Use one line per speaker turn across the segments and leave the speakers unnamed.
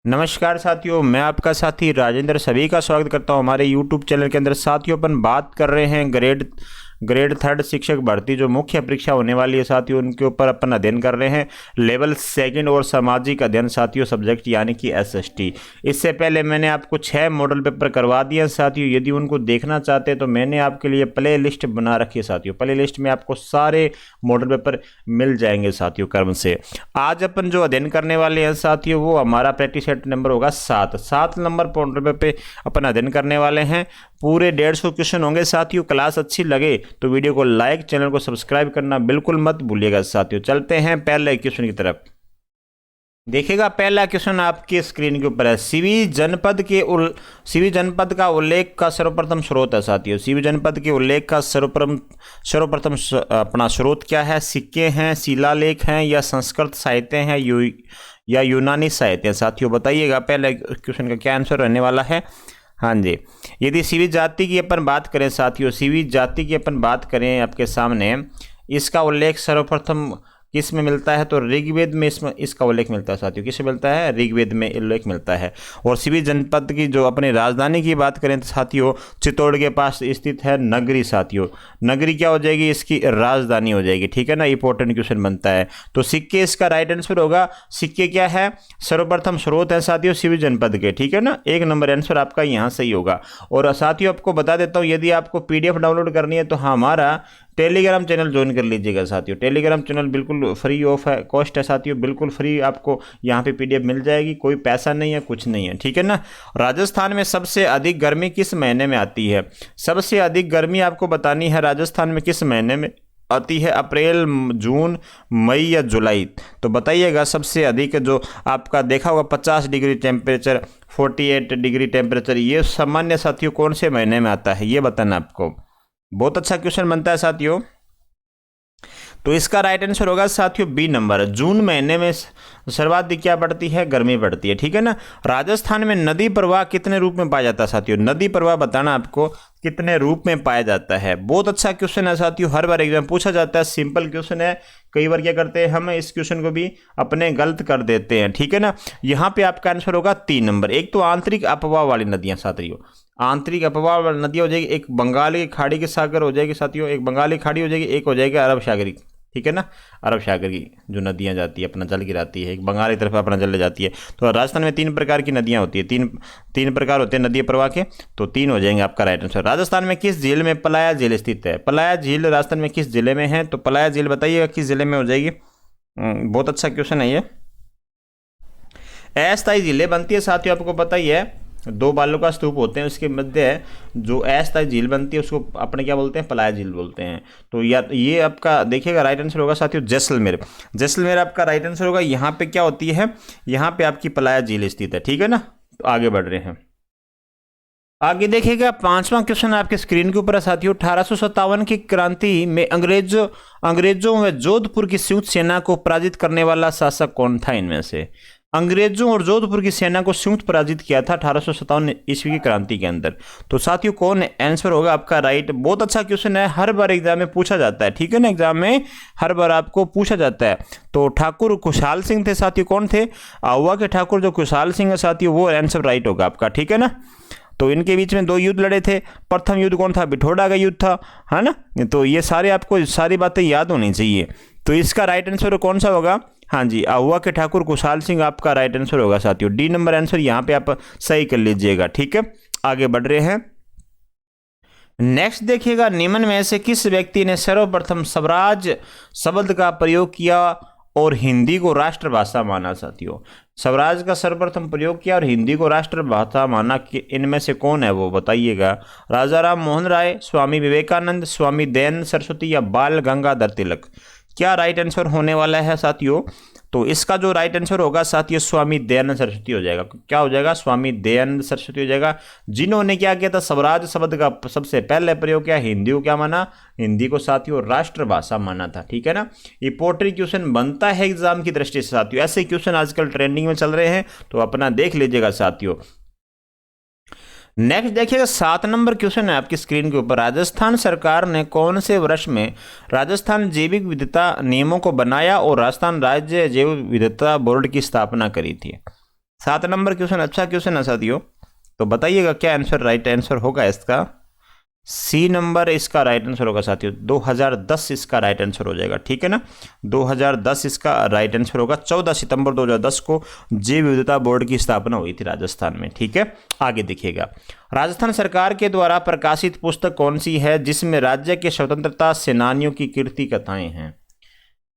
नमस्कार साथियों, मैं आपका साथी राजेंद्र सभी का स्वागत करता हूं हमारे YouTube चैनल के अंदर। साथियों, अपन बात कर रहे हैं ग्रेड थर्ड शिक्षक भर्ती जो मुख्य परीक्षा होने वाली है साथियों, उनके ऊपर अपन अध्ययन कर रहे हैं। लेवल सेकंड और सामाजिक अध्ययन साथियों, सब्जेक्ट यानी कि SST। इससे पहले मैंने आपको 6 मॉडल पेपर करवा दिए हैं साथियों। यदि उनको देखना चाहते हैं तो मैंने आपके लिए प्ले लिस्ट बना रखी है साथियों। प्ले लिस्ट में आपको सारे मॉडल पेपर मिल जाएंगे साथियों क्रम से। आज अपन जो अध्ययन करने वाले हैं साथियों, वो हमारा प्रैक्टिस सेट नंबर होगा 7 नंबर मॉडल पेपर पे अपन अध्ययन करने वाले हैं। पूरे 150 क्वेश्चन होंगे साथियों। क्लास अच्छी लगे तो वीडियो को लाइक, चैनल को सब्सक्राइब करना बिल्कुल मत भूलिएगा साथियों। चलते हैं पहले क्वेश्चन की तरफ। देखिएगा, पहला क्वेश्चन आपके स्क्रीन के ऊपर है। सीवी जनपद का उल्लेख का सर्वप्रथम स्रोत है साथियों। सीवी जनपद के उल्लेख का सर्वप्रथम अपना स्रोत क्या है? सिक्के हैं, शिलालेख हैं, या संस्कृत साहित्य हैं, या यूनानी साहित्य है साथियों? बताइएगा पहले क्वेश्चन का क्या आंसर रहने वाला है। हाँ जी, यदि सीवी जाति की अपन बात करें साथियों, सीवी जाति की अपन बात करें आपके सामने, इसका उल्लेख सर्वप्रथम किस में मिलता है? तो ऋग्वेद में इसका उल्लेख मिलता है साथियों। किस में मिलता है? ऋग्वेद में उल्लेख मिलता है। और सीवी जनपद की जो अपनी राजधानी की बात करें तो साथियों, चित्तौड़ के पास स्थित है नगरी साथियों। नगरी क्या हो जाएगी? इसकी राजधानी हो जाएगी। ठीक है ना, इंपॉर्टेंट क्वेश्चन बनता है। तो सिक्के इसका राइट आंसर होगा। सिक्के क्या है? सर्वप्रथम स्रोत है साथियों सीवी जनपद के। ठीक है ना, 1 नंबर आंसर आपका यहाँ सही होगा। और साथियों आपको बता देता हूँ, यदि आपको PDF डाउनलोड करनी है तो हमारा टेलीग्राम चैनल ज्वाइन कर लीजिएगा साथियों। टेलीग्राम चैनल बिल्कुल फ्री ऑफ है, कॉस्ट है साथियों, बिल्कुल फ्री आपको यहाँ पे PDF मिल जाएगी। कोई पैसा नहीं है, कुछ नहीं है। ठीक है ना। राजस्थान में सबसे अधिक गर्मी किस महीने में आती है? सबसे अधिक गर्मी आपको बतानी है राजस्थान में किस महीने में आती है? अप्रैल, जून, मई या जुलाई? तो बताइएगा। सबसे अधिक जो आपका देखा होगा 50 डिग्री टेम्परेचर, 48 डिग्री टेम्परेचर, ये सामान्य साथियों कौन से महीने में आता है, ये बताना आपको। बहुत अच्छा क्वेश्चन बनता है साथियों। तो इसका राइट आंसर होगा साथियों B नंबर। जून महीने में सर्वाधिक क्या बढ़ती है? गर्मी बढ़ती है। ठीक है ना। राजस्थान में नदी प्रवाह कितने रूप में पाया जाता है साथियों? नदी प्रवाह बताना आपको कितने रूप में पाया जाता है। बहुत अच्छा क्वेश्चन है साथियों, हर बार एग्जाम पूछा जाता है। सिंपल क्वेश्चन है। कई बार क्या करते हैं हम, इस क्वेश्चन को भी अपने गलत कर देते हैं। ठीक है ना। यहाँ पे आपका आंसर होगा 3 नंबर। एक तो आंतरिक अपवाह वाली नदियां साथियों, आंतरिक अपवाह वाली नदियां हो जाएगी। एक बंगाली खाड़ी के सागर हो जाएगी साथियों, एक बंगाली खाड़ी हो जाएगी, एक हो जाएगी अरब सागरी। ठीक है ना, अरब सागर की जो नदियां जाती है, अपना जल गिराती है, एक बंगाल की तरफ अपना जल ले जाती है। तो राजस्थान में 3 प्रकार की नदियां होती है, तीन प्रकार होते हैं नदी प्रवाह के। तो 3 हो जाएंगे आपका राइट आंसर। राजस्थान में किस झील में पलाया झील स्थित है? पलाया झील राजस्थान में किस जिले में है? तो पलाया झील बताइएगा किस जिले में हो जाएगी। बहुत अच्छा क्वेश्चन है ये। अस्थायी झीलें बनती है साथियों, आपको पता ही है। 2 बालों का स्तूप होते हैं, उसके मध्य जो अस्थायी झील बनती है उसको अपने क्या बोलते हैं? पलाया झील बोलते हैं। तो ये आपका देखिएगा राइट आंसर होगा साथियों जैसलमेर। जैसलमेर आपका राइट आंसर होगा। यहाँ पे क्या होती है? यहाँ पे आपकी पलाया झील स्थित है। ठीक है ना। तो आगे बढ़ रहे हैं। आगे देखिएगा, 5वां क्वेश्चन आपके स्क्रीन के ऊपर है साथियों। 1857 की क्रांति में अंग्रेजों व जोधपुर की संयुक्त सेना को पराजित करने वाला शासक कौन था? इनमें से अंग्रेजों और जोधपुर की सेना को संयुक्त पराजित किया था 1857 ईस्वी की क्रांति के अंदर। तो साथियों कौन आंसर होगा आपका राइट? बहुत अच्छा क्वेश्चन है, हर बार एग्जाम में पूछा जाता है। ठीक है ना, एग्जाम में हर बार आपको पूछा जाता है। तो ठाकुर खुशहाल सिंह थे साथियों। कौन थे? आहुआ के ठाकुर जो खुशहाल सिंह है साथियों, वो आंसर राइट होगा आपका। ठीक है ना। तो इनके बीच में 2 युद्ध लड़े थे। प्रथम युद्ध कौन था? बिठोड़ा का युद्ध था, है ना। तो ये सारे आपको सारी बातें याद होनी चाहिए। तो इसका राइट आंसर कौन सा होगा? हाँ जी, आहुआ के ठाकुर खुशहाल सिंह आपका राइट आंसर होगा साथियों। D नंबर आंसर यहाँ पे आप सही कर लीजिएगा। ठीक है, आगे बढ़ रहे हैं। नेक्स्ट देखिएगा, निम्न में से किस व्यक्ति ने सर्वप्रथम स्वराज शब्द का प्रयोग किया और हिंदी को राष्ट्रभाषा माना साथियों? स्वराज का सर्वप्रथम प्रयोग किया और हिंदी को राष्ट्रभाषा माना, इनमें से कौन है वो बताइएगा। राजा राम मोहन राय, स्वामी विवेकानंद, स्वामी दयानंद सरस्वती, या बाल गंगाधर तिलक? क्या राइट आंसर होने वाला है साथियों? तो इसका जो राइट आंसर होगा साथियों स्वामी दयानंद सरस्वती हो जाएगा। क्या हो जाएगा? स्वामी दयानंद सरस्वती हो जाएगा, जिन्होंने क्या किया था? स्वराज शब्द का सबसे पहले प्रयोग किया, हिंदी को क्या माना? हिंदी को साथियों राष्ट्रभाषा माना था। ठीक है ना। इंपॉर्टेंट क्वेश्चन बनता है एग्जाम की दृष्टि से साथियों, ऐसे क्वेश्चन आजकल ट्रेंडिंग में चल रहे हैं, तो अपना देख लीजिएगा साथियों। नेक्स्ट देखिएगा, 7 नंबर क्वेश्चन है आपकी स्क्रीन के ऊपर। राजस्थान सरकार ने कौन से वर्ष में राजस्थान जैविक विविधता नियमों को बनाया और राजस्थान राज्य जैव विविधता बोर्ड की स्थापना करी थी? 7 नंबर क्वेश्चन अच्छा क्वेश्चन है साथियों, तो बताइएगा क्या आंसर राइट आंसर होगा इसका। सी नंबर इसका राइट आंसर होगा साथियों, 2010 इसका राइट आंसर हो जाएगा, ठीक है ना। 2010 इसका राइट आंसर होगा। 14 सितंबर 2010 को जैव विविधता बोर्ड की स्थापना हुई थी राजस्थान में, ठीक है। आगे देखिएगा, राजस्थान सरकार के द्वारा प्रकाशित पुस्तक कौन सी है जिसमें राज्य के स्वतंत्रता सेनानियों की कीर्ति कथाएं हैं।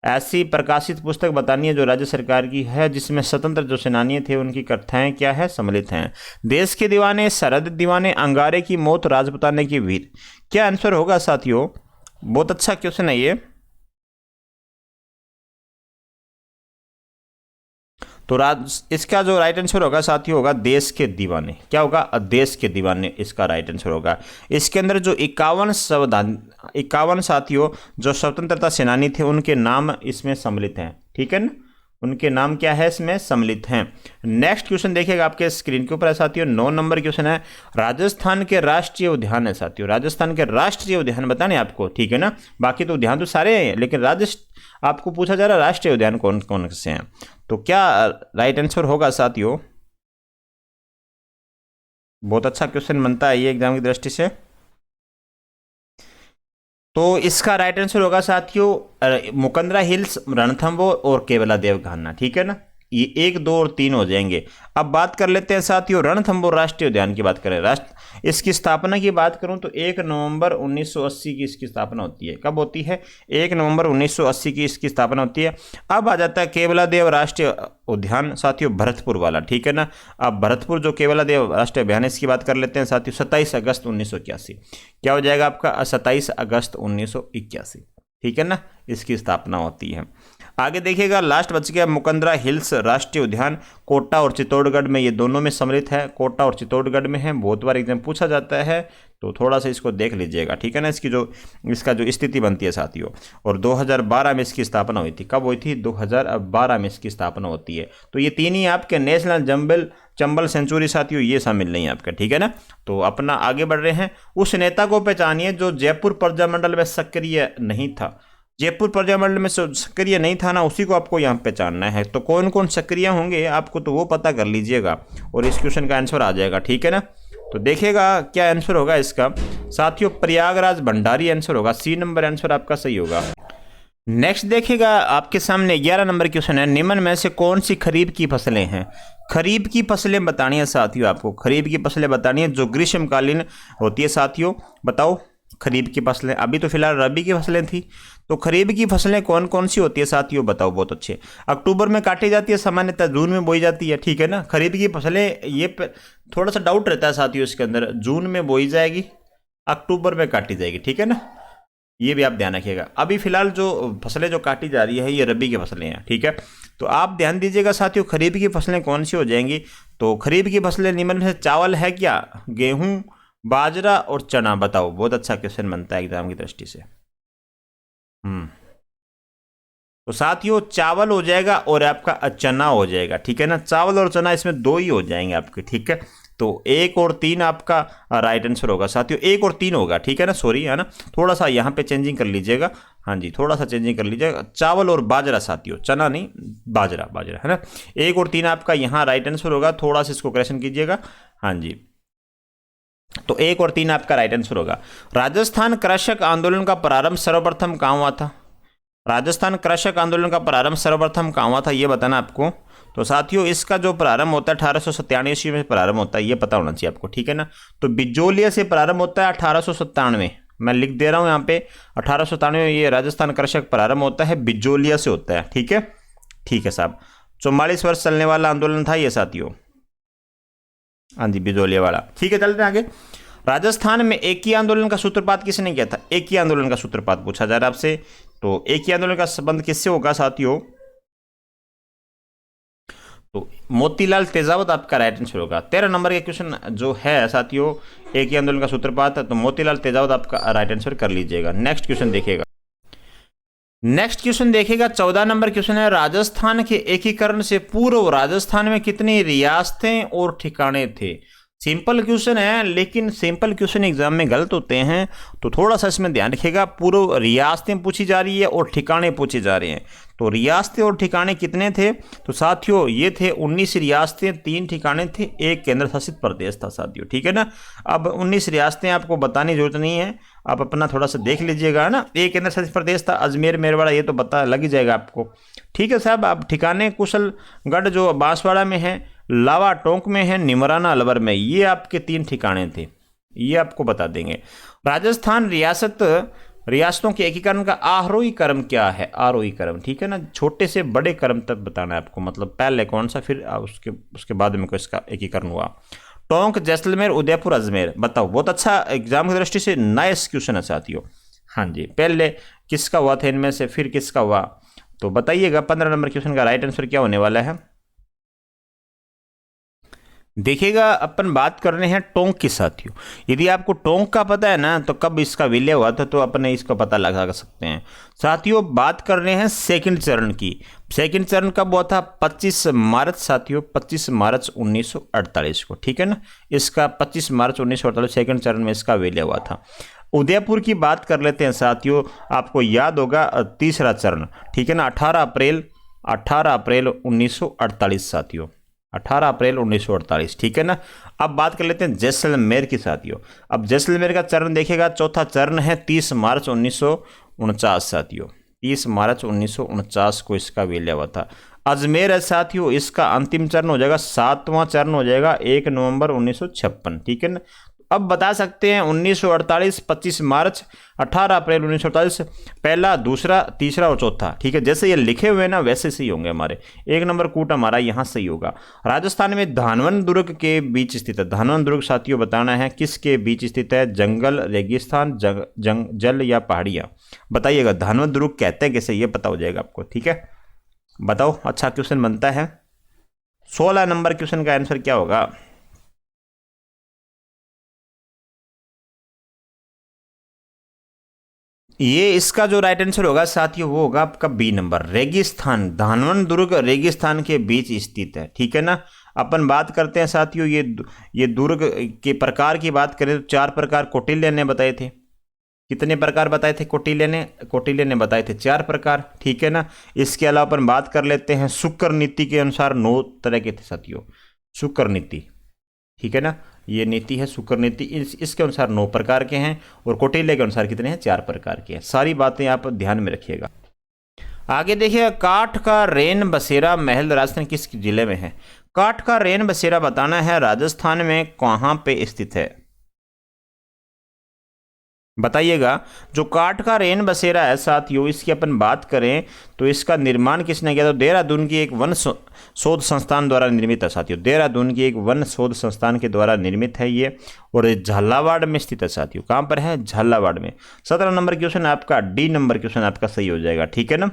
ऐसी प्रकाशित पुस्तक बतानी है जो राज्य सरकार की है जिसमें स्वतंत्र जो सेनानी थे उनकी कथाएं क्या है, सम्मिलित हैं। देश के दीवाने, सरहद दीवाने, अंगारे की मौत, राजपुताने की वीर, क्या आंसर होगा साथियों। बहुत अच्छा क्वेश्चन है ये। तो इसका जो राइट आंसर होगा साथियों होगा देश के दीवाने। क्या होगा, देश के दीवाने इसका राइट आंसर होगा। इसके अंदर जो 51 साथियों जो स्वतंत्रता सेनानी थे उनके नाम इसमें सम्मिलित हैं, ठीक है ना। उनके नाम क्या है इसमें सम्मिलित हैं। नेक्स्ट क्वेश्चन देखिएगा आपके स्क्रीन के ऊपर है साथियों, 9 नंबर क्वेश्चन है। राजस्थान के राष्ट्रीय उद्यान है साथियों, राजस्थान के राष्ट्रीय उद्यान बताने आपको, ठीक है ना। बाकी तो उद्यान तो सारे हैं लेकिन आपको पूछा जा रहा है राष्ट्रीय उद्यान कौन कौन से हैं। तो क्या राइट आंसर होगा साथियों। बहुत अच्छा क्वेश्चन बनता है ये एग्जाम की दृष्टि से। तो इसका राइट आंसर होगा साथियों मुकंदरा हिल्स, रणथंबोर और केवलादेव घाना, ठीक है ना। ये 1, 2 और 3 हो जाएंगे। अब बात कर लेते हैं साथियों रणथंबोर राष्ट्रीय उद्यान की बात करें। इसकी स्थापना की बात करूं तो 1 नवंबर 1980 की इसकी स्थापना होती है। कब होती है, 1 नवंबर 1980 की इसकी स्थापना होती है। अब आ जाता है केवलादेव राष्ट्रीय उद्यान साथियों भरतपुर वाला, ठीक है ना। अब भरतपुर जो केवलादेव राष्ट्रीय उद्यान है इसकी बात कर लेते हैं साथियों, 27 अगस्त 1981। क्या हो जाएगा आपका, 27 अगस्त 1981, ठीक है ना, इसकी स्थापना होती है। आगे देखिएगा लास्ट बच गया मुकंदरा हिल्स राष्ट्रीय उद्यान, कोटा और चित्तौड़गढ़ में, ये दोनों में सम्मिलित है। कोटा और चित्तौड़गढ़ में है, बहुत बार एग्जाम पूछा जाता है तो थोड़ा सा इसको देख लीजिएगा, ठीक है ना। इसका जो स्थिति बनती है साथियों। और 2012 में इसकी स्थापना हुई थी। कब हुई थी, 2012 में इसकी स्थापना होती है। तो ये 3 ही आपके नेशनल चंबल सेंचुरी साथियों ये शामिल नहीं है आपका, ठीक है ना। तो अपना आगे बढ़ रहे हैं। उस नेता को पहचानिए जो जयपुर प्रजामंडल में सक्रिय नहीं था। जयपुर प्रजामंडल में सक्रिय नहीं था ना, उसी को आपको यहाँ पहचानना है। तो कौन कौन सक्रिय होंगे आपको तो वो पता कर लीजिएगा और इस क्वेश्चन का आंसर आ जाएगा, ठीक है ना। तो देखिएगा क्या आंसर होगा इसका साथियों, प्रयागराज भंडारी आंसर होगा। सी नंबर आंसर आपका सही होगा। नेक्स्ट देखिएगा आपके सामने 11 नंबर क्वेश्चन है, निम्न में से कौन सी खरीफ की फसलें हैं। खरीफ की फसलें बतानी है साथियों, आपको खरीफ की फसलें बतानी है जो ग्रीष्मकालीन होती है साथियों। बताओ खरीफ की फसलें, अभी तो फिलहाल रबी की फसलें थी, तो खरीफ की फसलें कौन कौन सी होती है साथियों बताओ। बहुत अच्छे, अक्टूबर में काटी जाती है, सामान्यतः जून में बोई जाती है, ठीक है ना। खरीफ की फसलें ये थोड़ा सा डाउट रहता है साथियों इसके अंदर, जून में बोई जाएगी, अक्टूबर में काटी जाएगी, ठीक है ना। ये भी आप ध्यान रखिएगा। अभी फिलहाल जो फसलें जो काटी जा रही है ये रबी की फसलें हैं, ठीक है। तो आप ध्यान दीजिएगा साथियों खरीफ की फसलें कौन सी हो जाएंगी। तो खरीफ की फसलें निम्न में से चावल है क्या, गेहूं, बाजरा और चना, बताओ। बहुत अच्छा क्वेश्चन बनता है एग्जाम की दृष्टि से। तो साथियों चावल हो जाएगा और आपका चना हो जाएगा, ठीक है ना। चावल और चना इसमें 2 ही हो जाएंगे आपके, ठीक है। तो 1 और 3 आपका राइट आंसर होगा साथियों, 1 और 3 होगा, ठीक है ना। सॉरी है ना, थोड़ा सा यहाँ पे चेंजिंग कर लीजिएगा। हाँ जी, थोड़ा सा चेंजिंग कर लीजिएगा। चावल और बाजरा साथियों, चना नहीं, बाजरा है ना। 1 और 3 आपका यहाँ राइट आंसर होगा, थोड़ा सा इसको करेक्शन कीजिएगा। हाँ जी, तो 1 और 3 आपका राइट आंसर होगा। राजस्थान कृषक आंदोलन का प्रारंभ सर्वप्रथम कहाँ हुआ था। राजस्थान कृषक आंदोलन का प्रारंभ सर्वप्रथम कहाँ हुआ था ये बताना आपको। तो साथियों इसका जो प्रारंभ होता है 1897 ईस्वी में प्रारंभ होता है, ये पता होना चाहिए आपको, ठीक है ना। तो बिजोलिया से प्रारंभ होता है 1897, मैं लिख दे रहा हूँ यहाँ पे 1897 ये राजस्थान कृषक प्रारंभ होता है, बिजोलिया से होता है, ठीक है। ठीक है साहब, 44 वर्ष चलने वाला आंदोलन था ये साथियों। हाँ जी, बिजोलिया वाला, ठीक है। चलते हैं आगे। राजस्थान में एक ही आंदोलन का सूत्रपात किसने किया था। एक ही आंदोलन का सूत्रपात पूछा जा रहा है आपसे, तो एक ही आंदोलन का संबंध किससे होगा साथियों। तो मोतीलाल तेजावत आपका राइट आंसर होगा। 13 नंबर के क्वेश्चन जो है साथियों, एक ही आंदोलन का सूत्रपात है, तो मोतीलाल तेजावत आपका राइट आंसर कर लीजिएगा। नेक्स्ट क्वेश्चन देखिएगा। नेक्स्ट क्वेश्चन देखिएगा 14 नंबर क्वेश्चन है, राजस्थान के एकीकरण से पूर्व राजस्थान में कितनी रियासतें और ठिकाने थे। सिंपल क्वेश्चन है, लेकिन सिंपल क्वेश्चन एग्जाम में गलत होते हैं, तो थोड़ा सा इसमें ध्यान रखिएगा। पूर्व रियासतें पूछी जा रही है और ठिकाने पूछे जा रहे हैं। तो रियासतें और ठिकाने कितने थे? तो साथियों ये थे 19 रियासतें, 3 ठिकाने थे, 1 केंद्र शासित प्रदेश था साथियों, ठीक है ना। अब 19 रियासतें आपको बताने की जरूरत नहीं है, आप अपना थोड़ा सा देख लीजिएगा ना। 1 केंद्र शासित प्रदेश था अजमेर मेरवाड़ा, ये तो पता लग ही जाएगा आपको, ठीक है साहब। अब ठिकाने कुशलगढ़ जो बांसवाड़ा में है, लावा टोंक में है, निमराना अलवर में, ये आपके 3 ठिकाने थे, ये आपको बता देंगे। राजस्थान रियासतों के एकीकरण का आरोही क्रम क्या है? आरोही क्रम, ठीक है ना, छोटे से बड़े क्रम तक बताना है आपको, मतलब पहले कौन सा, फिर उसके बाद में कोई इसका एकीकरण हुआ। टोंक, जैसलमेर, उदयपुर, अजमेर, बताओ। बहुत अच्छा एग्जाम की दृष्टि से नाइस क्वेश्चन है साथियों। हाँ जी, पहले किसका हुआ था इनमें से, फिर किसका हुआ, तो बताइएगा। 15 नंबर क्वेश्चन का राइट आंसर क्या होने वाला है? देखिएगा, अपन बात कर रहे हैं टोंक की साथियों। यदि आपको टोंक का पता है ना, तो कब इसका विलय हुआ था, तो अपने इसका पता लगा सकते हैं साथियों। बात कर रहे हैं सेकंड चरण की। सेकंड चरण कब हुआ था? 25 मार्च साथियों, 25 मार्च 1948 को, ठीक है ना। इसका 25 मार्च 1948 सेकंड चरण में इसका विलय हुआ था। उदयपुर की बात कर लेते हैं साथियों, आपको याद होगा तीसरा चरण, ठीक है ना, 18 अप्रैल 1948 साथियों, 18 अप्रैल 1948, ठीक है ना। अब बात कर लेते हैं जैसलमेर की साथियों। अब जैसलमेर का चरण देखिएगा, चौथा चरण है 30 मार्च 1949 साथियों, 30 मार्च 1949 को इसका विलय हुआ था। अजमेर है साथियों, इसका अंतिम चरण हो जाएगा, 7वां चरण हो जाएगा 1 नवंबर 1956, ठीक है ना। अब बता सकते हैं 1948, 25 मार्च, 18 अप्रैल 1948, पहला, दूसरा, तीसरा और चौथा, ठीक है। जैसे ये लिखे हुए हैं ना, वैसे सही होंगे हमारे। 1 नंबर कूट हमारा यहाँ सही होगा। राजस्थान में धानवन दुर्ग के बीच स्थित है। धानवन दुर्ग साथियों बताना है किसके बीच स्थित है? जंगल, रेगिस्तान, जल या पहाड़ियाँ, बताइएगा। धानवन दुर्ग कहते हैं कैसे, ये पता हो जाएगा आपको, ठीक है। बताओ, अच्छा क्वेश्चन बनता है। 16 नंबर क्वेश्चन का आंसर क्या होगा? ये इसका जो राइट आंसर होगा साथियों, वो होगा आपका बी नंबर, रेगिस्तान। धानवन दुर्ग रेगिस्तान के बीच स्थित है, ठीक है ना। अपन बात करते हैं साथियों, ये दुर्ग के प्रकार की बात करें तो 4 प्रकार कौटिल्य ने बताए थे। कितने प्रकार बताए थे कौटिल्य ने बताए थे 4 प्रकार, ठीक है ना। इसके अलावा अपन बात कर लेते हैं शुक्र नीति के अनुसार 9 तरह के थे साथियों, शुक्र नीति, ठीक है ना। ये नीति है शुक्र नीति, इसके अनुसार 9 प्रकार के हैं, और कौटिल्य के अनुसार कितने हैं? 4 प्रकार के हैं। सारी बातें आप ध्यान में रखिएगा। आगे देखिए, काठ का रेन बसेरा महल राजस्थान किस जिले में है? काठ का रेन बसेरा बताना है राजस्थान में कहाँ पे स्थित है, बताइएगा। जो काठ का रेन बसेरा है साथियों, इसकी अपन बात करें तो इसका निर्माण किसने किया? तो देहरादून की एक वन शोध संस्थान द्वारा निर्मित है साथियों। देहरादून की एक वन शोध संस्थान के द्वारा निर्मित है ये, और झालावाड़ में स्थित है साथियों। कहाँ पर है? झालावाड़ में। 17 नंबर क्वेश्चन आपका, डी नंबर क्वेश्चन आपका सही हो जाएगा, ठीक है ना।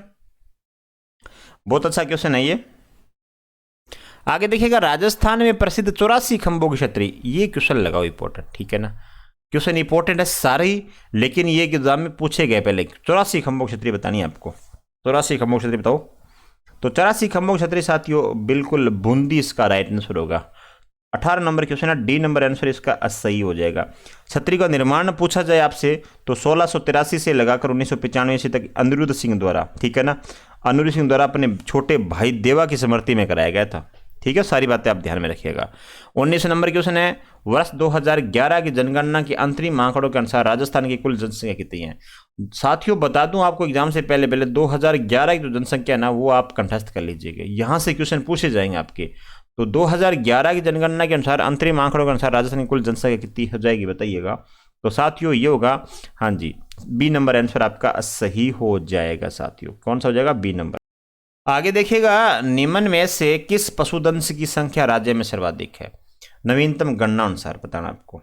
बहुत अच्छा क्वेश्चन है ये। आगे देखिएगा, राजस्थान में प्रसिद्ध 84 खंभों की छतरी, ये क्वेश्चन लगाओ इंपॉर्टेंट, ठीक है ना। क्वेश्चन इंपॉर्टेंट है सारे ही, लेकिन ये एग्जाम में पूछे गए पहले। 84 खंभों की छतरी बतानी है आपको, 84 खंभों की छतरी बताओ। तो 84 खंभों की छतरी साथियों बिल्कुल बूंदी इसका राइट आंसर होगा। 18 नंबर क्वेश्चन है, डी नंबर आंसर इसका सही हो जाएगा। छतरी का निर्माण पूछा जाए आपसे तो 1683 से लगाकर 1995 तक अनिरुद्ध सिंह द्वारा, ठीक है ना, अनिरुद्ध सिंह द्वारा अपने छोटे भाई देवा की स्मृति में कराया गया था, ठीक है। सारी बातें आप ध्यान में रखिएगा। 19 नंबर क्वेश्चन है, वर्ष 2011 की जनगणना के अंतरिम आंकड़ों के अनुसार राजस्थान की कुल जनसंख्या कितनी है? साथियों बता दूं आपको, एग्जाम से पहले 2011 की जो जनसंख्या है ना, वो आप कंठस्थ कर लीजिएगा, यहां से क्वेश्चन पूछे जाएंगे आपके। तो 2011 की जनगणना के अनुसार, अंतरिम आंकड़ों के अनुसार राजस्थान की कुल जनसंख्या कितनी हो जाएगी, बताइएगा। तो साथियों ये होगा, हाँ जी, बी नंबर आंसर आपका सही हो जाएगा साथियों। कौन सा हो जाएगा? B number. आगे देखिएगा, निम्न में से किस पशुधन की संख्या राज्य में सर्वाधिक है? नवीनतम गणना अनुसार बताना आपको।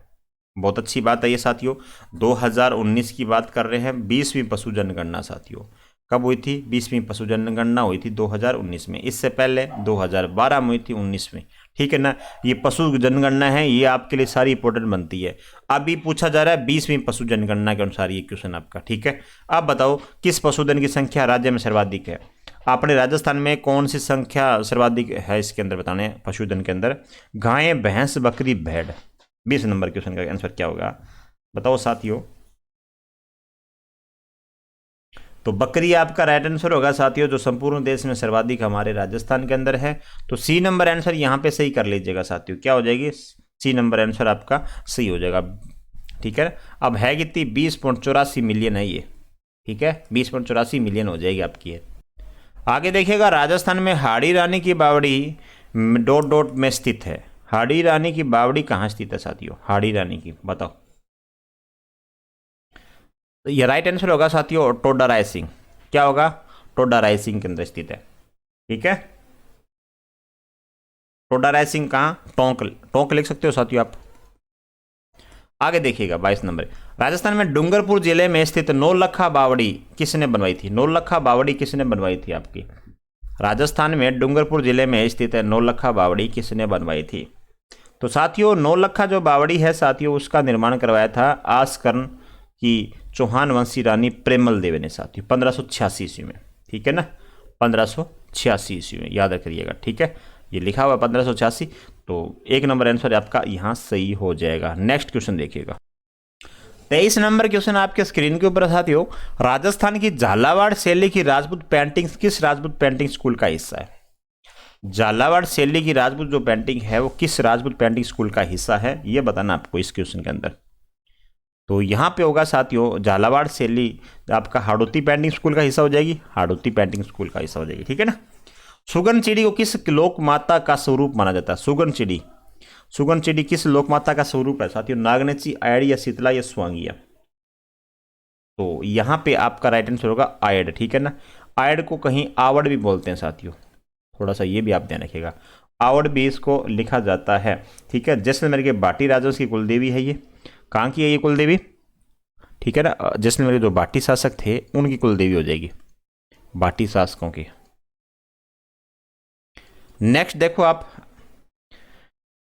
बहुत अच्छी बात है ये साथियों। 2019 की बात कर रहे हैं, 20वीं पशु जनगणना साथियों। कब हुई थी? 20वीं पशु जनगणना हुई थी 2019 में। इससे पहले 2012 में हुई थी, 19 में, ठीक है ना। ये पशु जनगणना है, ये आपके लिए सारी इंपॉर्टेंट बनती है। अभी पूछा जा रहा है 20वीं पशु जनगणना के अनुसार ये क्वेश्चन आपका, ठीक है। अब बताओ, किस पशुधन की संख्या राज्य में सर्वाधिक है? अपने राजस्थान में कौन सी संख्या सर्वाधिक है इसके अंदर बताने, पशुधन के अंदर? गायें, भैंस, बकरी, भेड़, 20 नंबर क्वेश्चन का आंसर क्या होगा, बताओ साथियों। तो बकरी आपका राइट आंसर होगा साथियों, जो संपूर्ण देश में सर्वाधिक हमारे राजस्थान के अंदर है। तो सी नंबर आंसर यहाँ पे सही कर लीजिएगा साथियों, क्या हो जाएगी, सी नंबर आंसर आपका सही हो जाएगा। ठीक है, अब है कितनी, 20.84 मिलियन है ये। ठीक है, 20.84 मिलियन हो जाएगी आपकी है। आगे देखिएगा, राजस्थान में हाड़ी रानी की बावड़ी डॉट डॉट में स्थित है। हाड़ी रानी की बावड़ी कहाँ स्थित है साथियों, हाड़ी रानी की, बताओ। तो ये राइट आंसर होगा साथियों टोडा रायसिंह। क्या होगा, टोडा रायसिंह के अंदर स्थित है। ठीक है, टोडा रायसिंह कहाँ, टोंक, टोंक लिख सकते हो साथियों आप। आगे देखिएगा 22 नंबर, राजस्थान में डूंगरपुर जिले में स्थित नौलखा बावड़ी किसने बनवाई थी, नौलखा बावड़ी किसने बनवाई थी आपकी, राजस्थान में डूंगरपुर जिले में स्थित है नौलखा बावड़ी किसने बनवाई थी। तो साथियों नौलखा जो बावड़ी है साथियों, उसका निर्माण करवाया था आसकर्ण की चौहान वंशी रानी प्रेमल देवी ने साथियों 1586 ईस्वी में। ठीक है ना, 1586 ईस्वी में, याद रखिएगा। ठीक है, ये लिखा हुआ 1586, तो एक नंबर आंसर आपका यहाँ सही हो जाएगा। नेक्स्ट क्वेश्चन देखिएगा, 23 नंबर क्वेश्चन आपके स्क्रीन के ऊपर साथियों, राजस्थान की झालावाड़ शैली की राजपूत पेंटिंग्स किस राजपूत पेंटिंग स्कूल का हिस्सा है। झालावाड़ शैली की राजपूत जो पेंटिंग है वो किस राजपूत पेंटिंग स्कूल का हिस्सा है, ये बताना आपको इस क्वेश्चन के अंदर। तो यहाँ पे होगा साथियों झालावाड़ शैली आपका हाड़ौती पेंटिंग स्कूल का हिस्सा हो जाएगी, हाड़ौती पेंटिंग स्कूल का हिस्सा हो जाएगी। ठीक है ना। सुगन चिड़ी को किस लोक माता का स्वरूप माना जाता है, सुगन चिड़ी, सुगन चिड़ी किस लोक माता का स्वरूप है साथियों, नागनेची, आयड़ या शीतला या स्वांगिया। तो यहाँ पे आपका राइट आंसर होगा आयड़। ठीक है ना, आयड़ को कहीं आवड़ भी बोलते हैं साथियों, थोड़ा सा ये भी आप ध्यान रखिएगा, आवड़ भी इसको लिखा जाता है। ठीक है, जैसलमेर के बाटी राजवंश की कुलदेवी है ये, कहाँ की है ये कुलदेवी, ठीक है ना, जैसलमेर के जो बाटी शासक थे उनकी कुलदेवी हो जाएगी, बाटी शासकों की। नेक्स्ट देखो आप,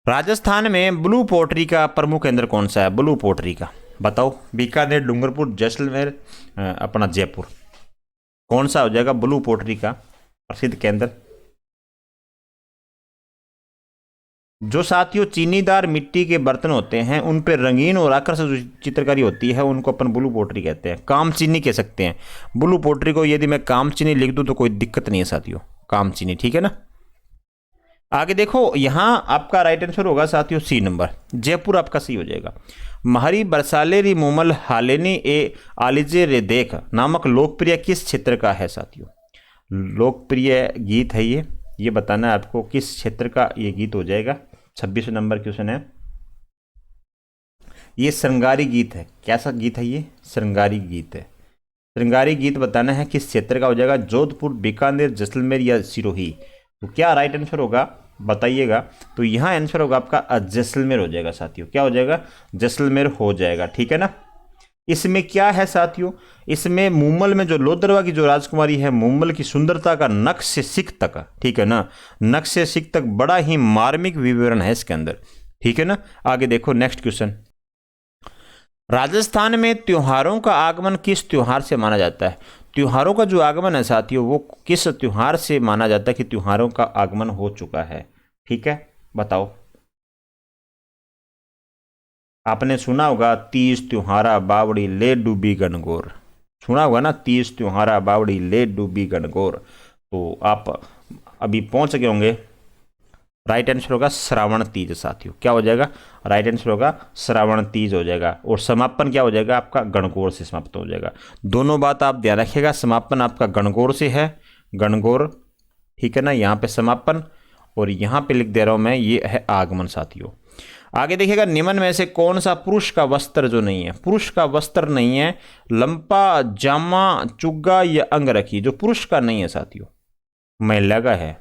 राजस्थान में ब्लू पोट्री का प्रमुख केंद्र कौन सा है, ब्लू पोट्री का, बताओ। बीकानेर, डूंगरपुर, जैसलमेर, अपना जयपुर, कौन सा हो जाएगा ब्लू पोट्री का प्रसिद्ध केंद्र। जो साथियों चीनीदार मिट्टी के बर्तन होते हैं उन पर रंगीन और आकर्षक चित्रकारी होती है उनको अपन ब्लू पोट्री कहते हैं, काम चीनी कह सकते हैं। ब्लू पोट्री को यदि मैं काम चीनी लिख दूं तो कोई दिक्कत नहीं है साथियों, काम चीनी। ठीक है ना। आगे देखो, यहां आपका राइट आंसर होगा साथियों सी नंबर, जयपुर आपका सी हो जाएगा। महरी बरसाले री मुमल हालेनी ए आलिजे रे देख नामक लोकप्रिय किस क्षेत्र का है साथियों, लोकप्रिय गीत है ये बताना है आपको किस क्षेत्र का ये गीत हो जाएगा। 26 नंबर क्वेश्चन है, ये श्रृंगारी गीत है, कैसा गीत है ये, श्रृंगारी गीत है। श्रृंगारी गीत बताना है किस क्षेत्र का हो जाएगा, जोधपुर, बीकानेर, जैसलमेर या सिरोही। तो क्या राइट आंसर होगा बताइएगा। तो यहाँ आंसर होगा आपका जैसलमेर हो जाएगा साथियों, क्या हो जाएगा, जैसलमेर हो जाएगा। ठीक है ना। इसमें क्या है साथियों, इसमें मुम्मल में जो लोदरवा की जो राजकुमारी है, मुम्मल की सुंदरता का नक्श से सिख तक, ठीक है ना, नक्श से सिख तक बड़ा ही मार्मिक विवरण है इसके अंदर। ठीक है ना। आगे देखो नेक्स्ट क्वेश्चन, राजस्थान में त्योहारों का आगमन किस त्योहार से माना जाता है, त्योहारों का जो आगमन है साथियों वो किस त्योहार से माना जाता है कि त्योहारों का आगमन हो चुका है। ठीक है, बताओ। आपने सुना होगा तीज त्योहारा बावड़ी ले डूबी गणगौर, सुना होगा ना, तीज त्योहारा बावड़ी ले डूबी गणगौर। तो आप अभी पहुंच गए होंगे, राइट आंसर होगा श्रावण तीज साथियों, क्या हो जाएगा, राइट आंसर होगा श्रावण तीज हो जाएगा। और समापन क्या हो जाएगा आपका, गणगौर से समाप्त हो जाएगा। दोनों बात आप ध्यान रखिएगा, समापन आपका गणगौर से है, गणगौर। ठीक है ना, यहाँ पे समापन और यहाँ पे लिख दे रहा हूँ मैं, ये है आगमन साथियों। आगे देखिएगा, निम्न में से कौन सा पुरुष का वस्त्र जो नहीं है, पुरुष का वस्त्र नहीं है, लंपा, जामा, चुग्गा या अंगरखी, जो पुरुष का नहीं है साथियों, महिला का है।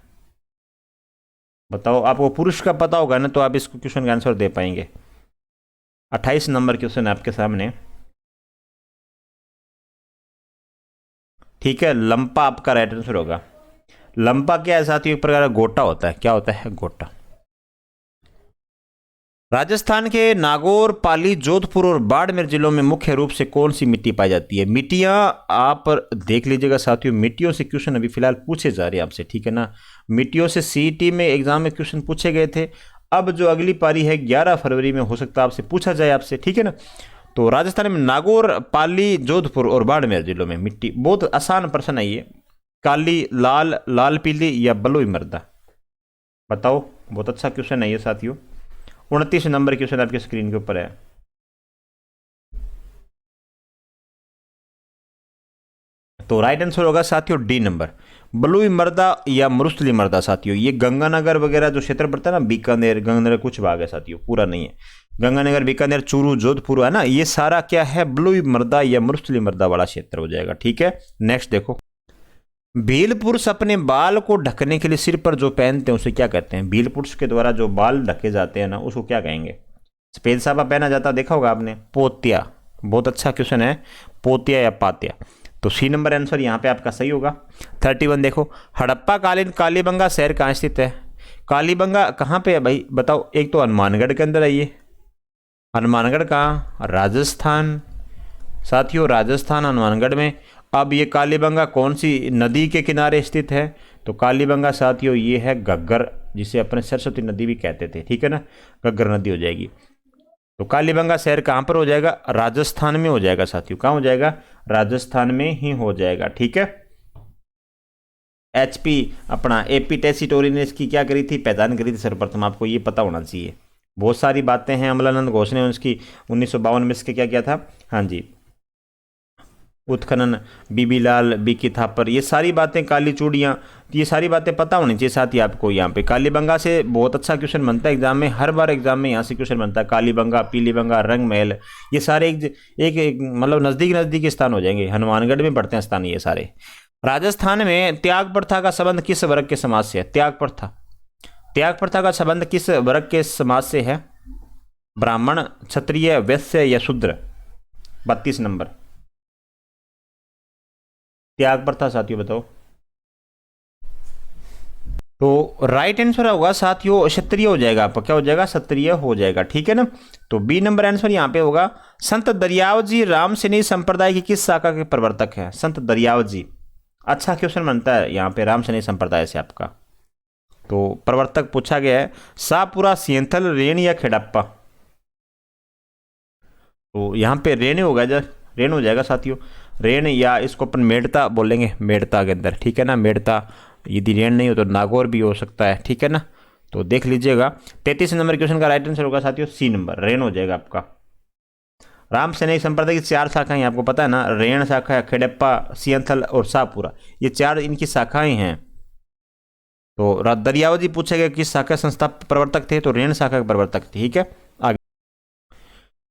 बताओ, आपको पुरुष का पता होगा ना तो आप इसको क्वेश्चन का आंसर दे पाएंगे। 28 नंबर क्वेश्चन है आपके सामने। ठीक है, लंपा आपका राइट आंसर होगा। लंपा क्या है साथियों, एक प्रकार का गोटा होता है, क्या होता है, गोटा। राजस्थान के नागौर, पाली, जोधपुर और बाड़मेर जिलों में मुख्य रूप से कौन सी मिट्टी पाई जाती है। मिट्टियां आप देख लीजिएगा साथियों, मिट्टियों से क्वेश्चन अभी फिलहाल पूछे जा रहे हैं आपसे। ठीक है ना, मिट्टियों से सीईटी में एग्जाम में क्वेश्चन पूछे गए थे, अब जो अगली पारी है 11 फरवरी में, हो सकता है आपसे पूछा जाए आपसे, ठीक है ना। तो राजस्थान में नागौर, पाली, जोधपुर और बाड़मेर जिलों में मिट्टी, बहुत आसान प्रश्न है ये, काली, लाल, लाल पीली या बलुई मृदा, बताओ। बहुत अच्छा क्वेश्चन है ये साथियों। 29 नंबर क्वेश्चन आपकी स्क्रीन के ऊपर है। तो राइट आंसर होगा साथियों डी नंबर, बलुई मृदा या मरुस्थलीय मृदा साथियों। ये गंगानगर वगैरह जो क्षेत्र पड़ता है ना, बीकानेर, गंगानगर कुछ भाग है साथियों, पूरा नहीं है। गंगानगर, बीकानेर, चूरू, जोधपुर है ना, ये सारा क्या है, बलुई मृदा या मरुस्थलीय मृदा वाला क्षेत्र हो जाएगा, ठीक है। नेक्स्ट देखो, भील पुरुष अपने बाल को ढकने के लिए सिर पर जो पहनते हैं उसे क्या कहते हैं? भील पुरुष के द्वारा जो बाल ढके जाते हैं ना, उसको क्या कहेंगे? सफेद साफा पहना जाता देखा होगा आपने, पोतिया। बहुत अच्छा क्वेश्चन है, पोतिया या पातिया। तो सी नंबर आंसर यहाँ पे आपका सही होगा। 31 देखो, हड़प्पा कालीन कालीबंगा शहर कहाँ स्थित है? कालीबंगा कहाँ पे है भाई, बताओ। एक तो हनुमानगढ़ के अंदर है ये, हनुमानगढ़ कहाँ? राजस्थान साथियों, राजस्थान, हनुमानगढ़ में। अब ये कालीबंगा कौन सी नदी के किनारे स्थित है? तो कालीबंगा साथियों ये है घग्गर, जिसे अपने सरस्वती नदी भी कहते थे, ठीक है ना, घग्गर नदी हो जाएगी। तो कालीबंगा शहर कहाँ पर हो जाएगा? राजस्थान में हो जाएगा साथियों। कहाँ हो जाएगा? राजस्थान में ही हो जाएगा, ठीक है। एचपी अपना एपी टेसीटोरी ने इसकी क्या करी थी, पहचान करी थी सर्वप्रथम, आपको ये पता होना चाहिए। बहुत सारी बातें हैं, अमलानंद घोष ने उसकी 1952 में इसके क्या किया था, हाँ जी, उत्खनन, बीबी लाल, बीकी थापर, ये सारी बातें, काली चूड़ियाँ, ये सारी बातें पता होनी चाहिए साथ ही आपको। यहाँ पे कालीबंगा से बहुत अच्छा क्वेश्चन बनता है एग्जाम में, हर बार एग्जाम में यहाँ से क्वेश्चन बनता है। कालीबंगा, पीलीबंगा, रंग महल, ये सारे एक मतलब नज़दीक नज़दीक स्थान हो जाएंगे, हनुमानगढ़ में पड़ते हैं स्थान ये सारे। राजस्थान में त्याग प्रथा का संबंध किस वर्ग के समाज से है? त्याग प्रथा का संबंध किस वर्ग के समाज से है? ब्राह्मण, क्षत्रिय, वैश्य या शूद्र? 32 नंबर, त्याग प्रथा साथियों बताओ। तो राइट आंसर होगा साथियों क्षत्रिय हो जाएगा आपका, क्या हो जाएगा? क्षत्रिय हो जाएगा, ठीक है ना। तो बी नंबर आंसर यहाँ पे होगा। संत दरियावजी रामसैनी संप्रदाय की किस शाखा के प्रवर्तक है? संत दरियावजी, अच्छा क्वेश्चन बनता है यहाँ पे रामसैनी संप्रदाय से आपका। तो प्रवर्तक पूछा गया है, शाहपुरा, सिंथल, रेण या खेड़प्पा? तो यहाँ पे रेण होगा, रेण हो जाएगा साथियों, रेण, या इसको अपन मेड़ता बोलेंगे, मेड़ता के अंदर, ठीक है ना, मेड़ता। यदि रेण नहीं हो तो नागौर भी हो सकता है, ठीक है ना। तो देख लीजिएगा। 33 नंबर क्वेश्चन का राइट आंसर होगा साथियों सी नंबर, रेण हो जाएगा आपका। रामसैनिक संप्रदाय की 4 शाखाएं आपको पता है ना, रेण शाखा है, खेड़प्पा, सिंथल और शाहपुरा, ये 4 इनकी शाखाएं हैं। तो दरियावजी पूछे गए किस शाखा संस्था प्रवर्तक थे, तो रेण शाखा के प्रवर्तक थे, ठीक है।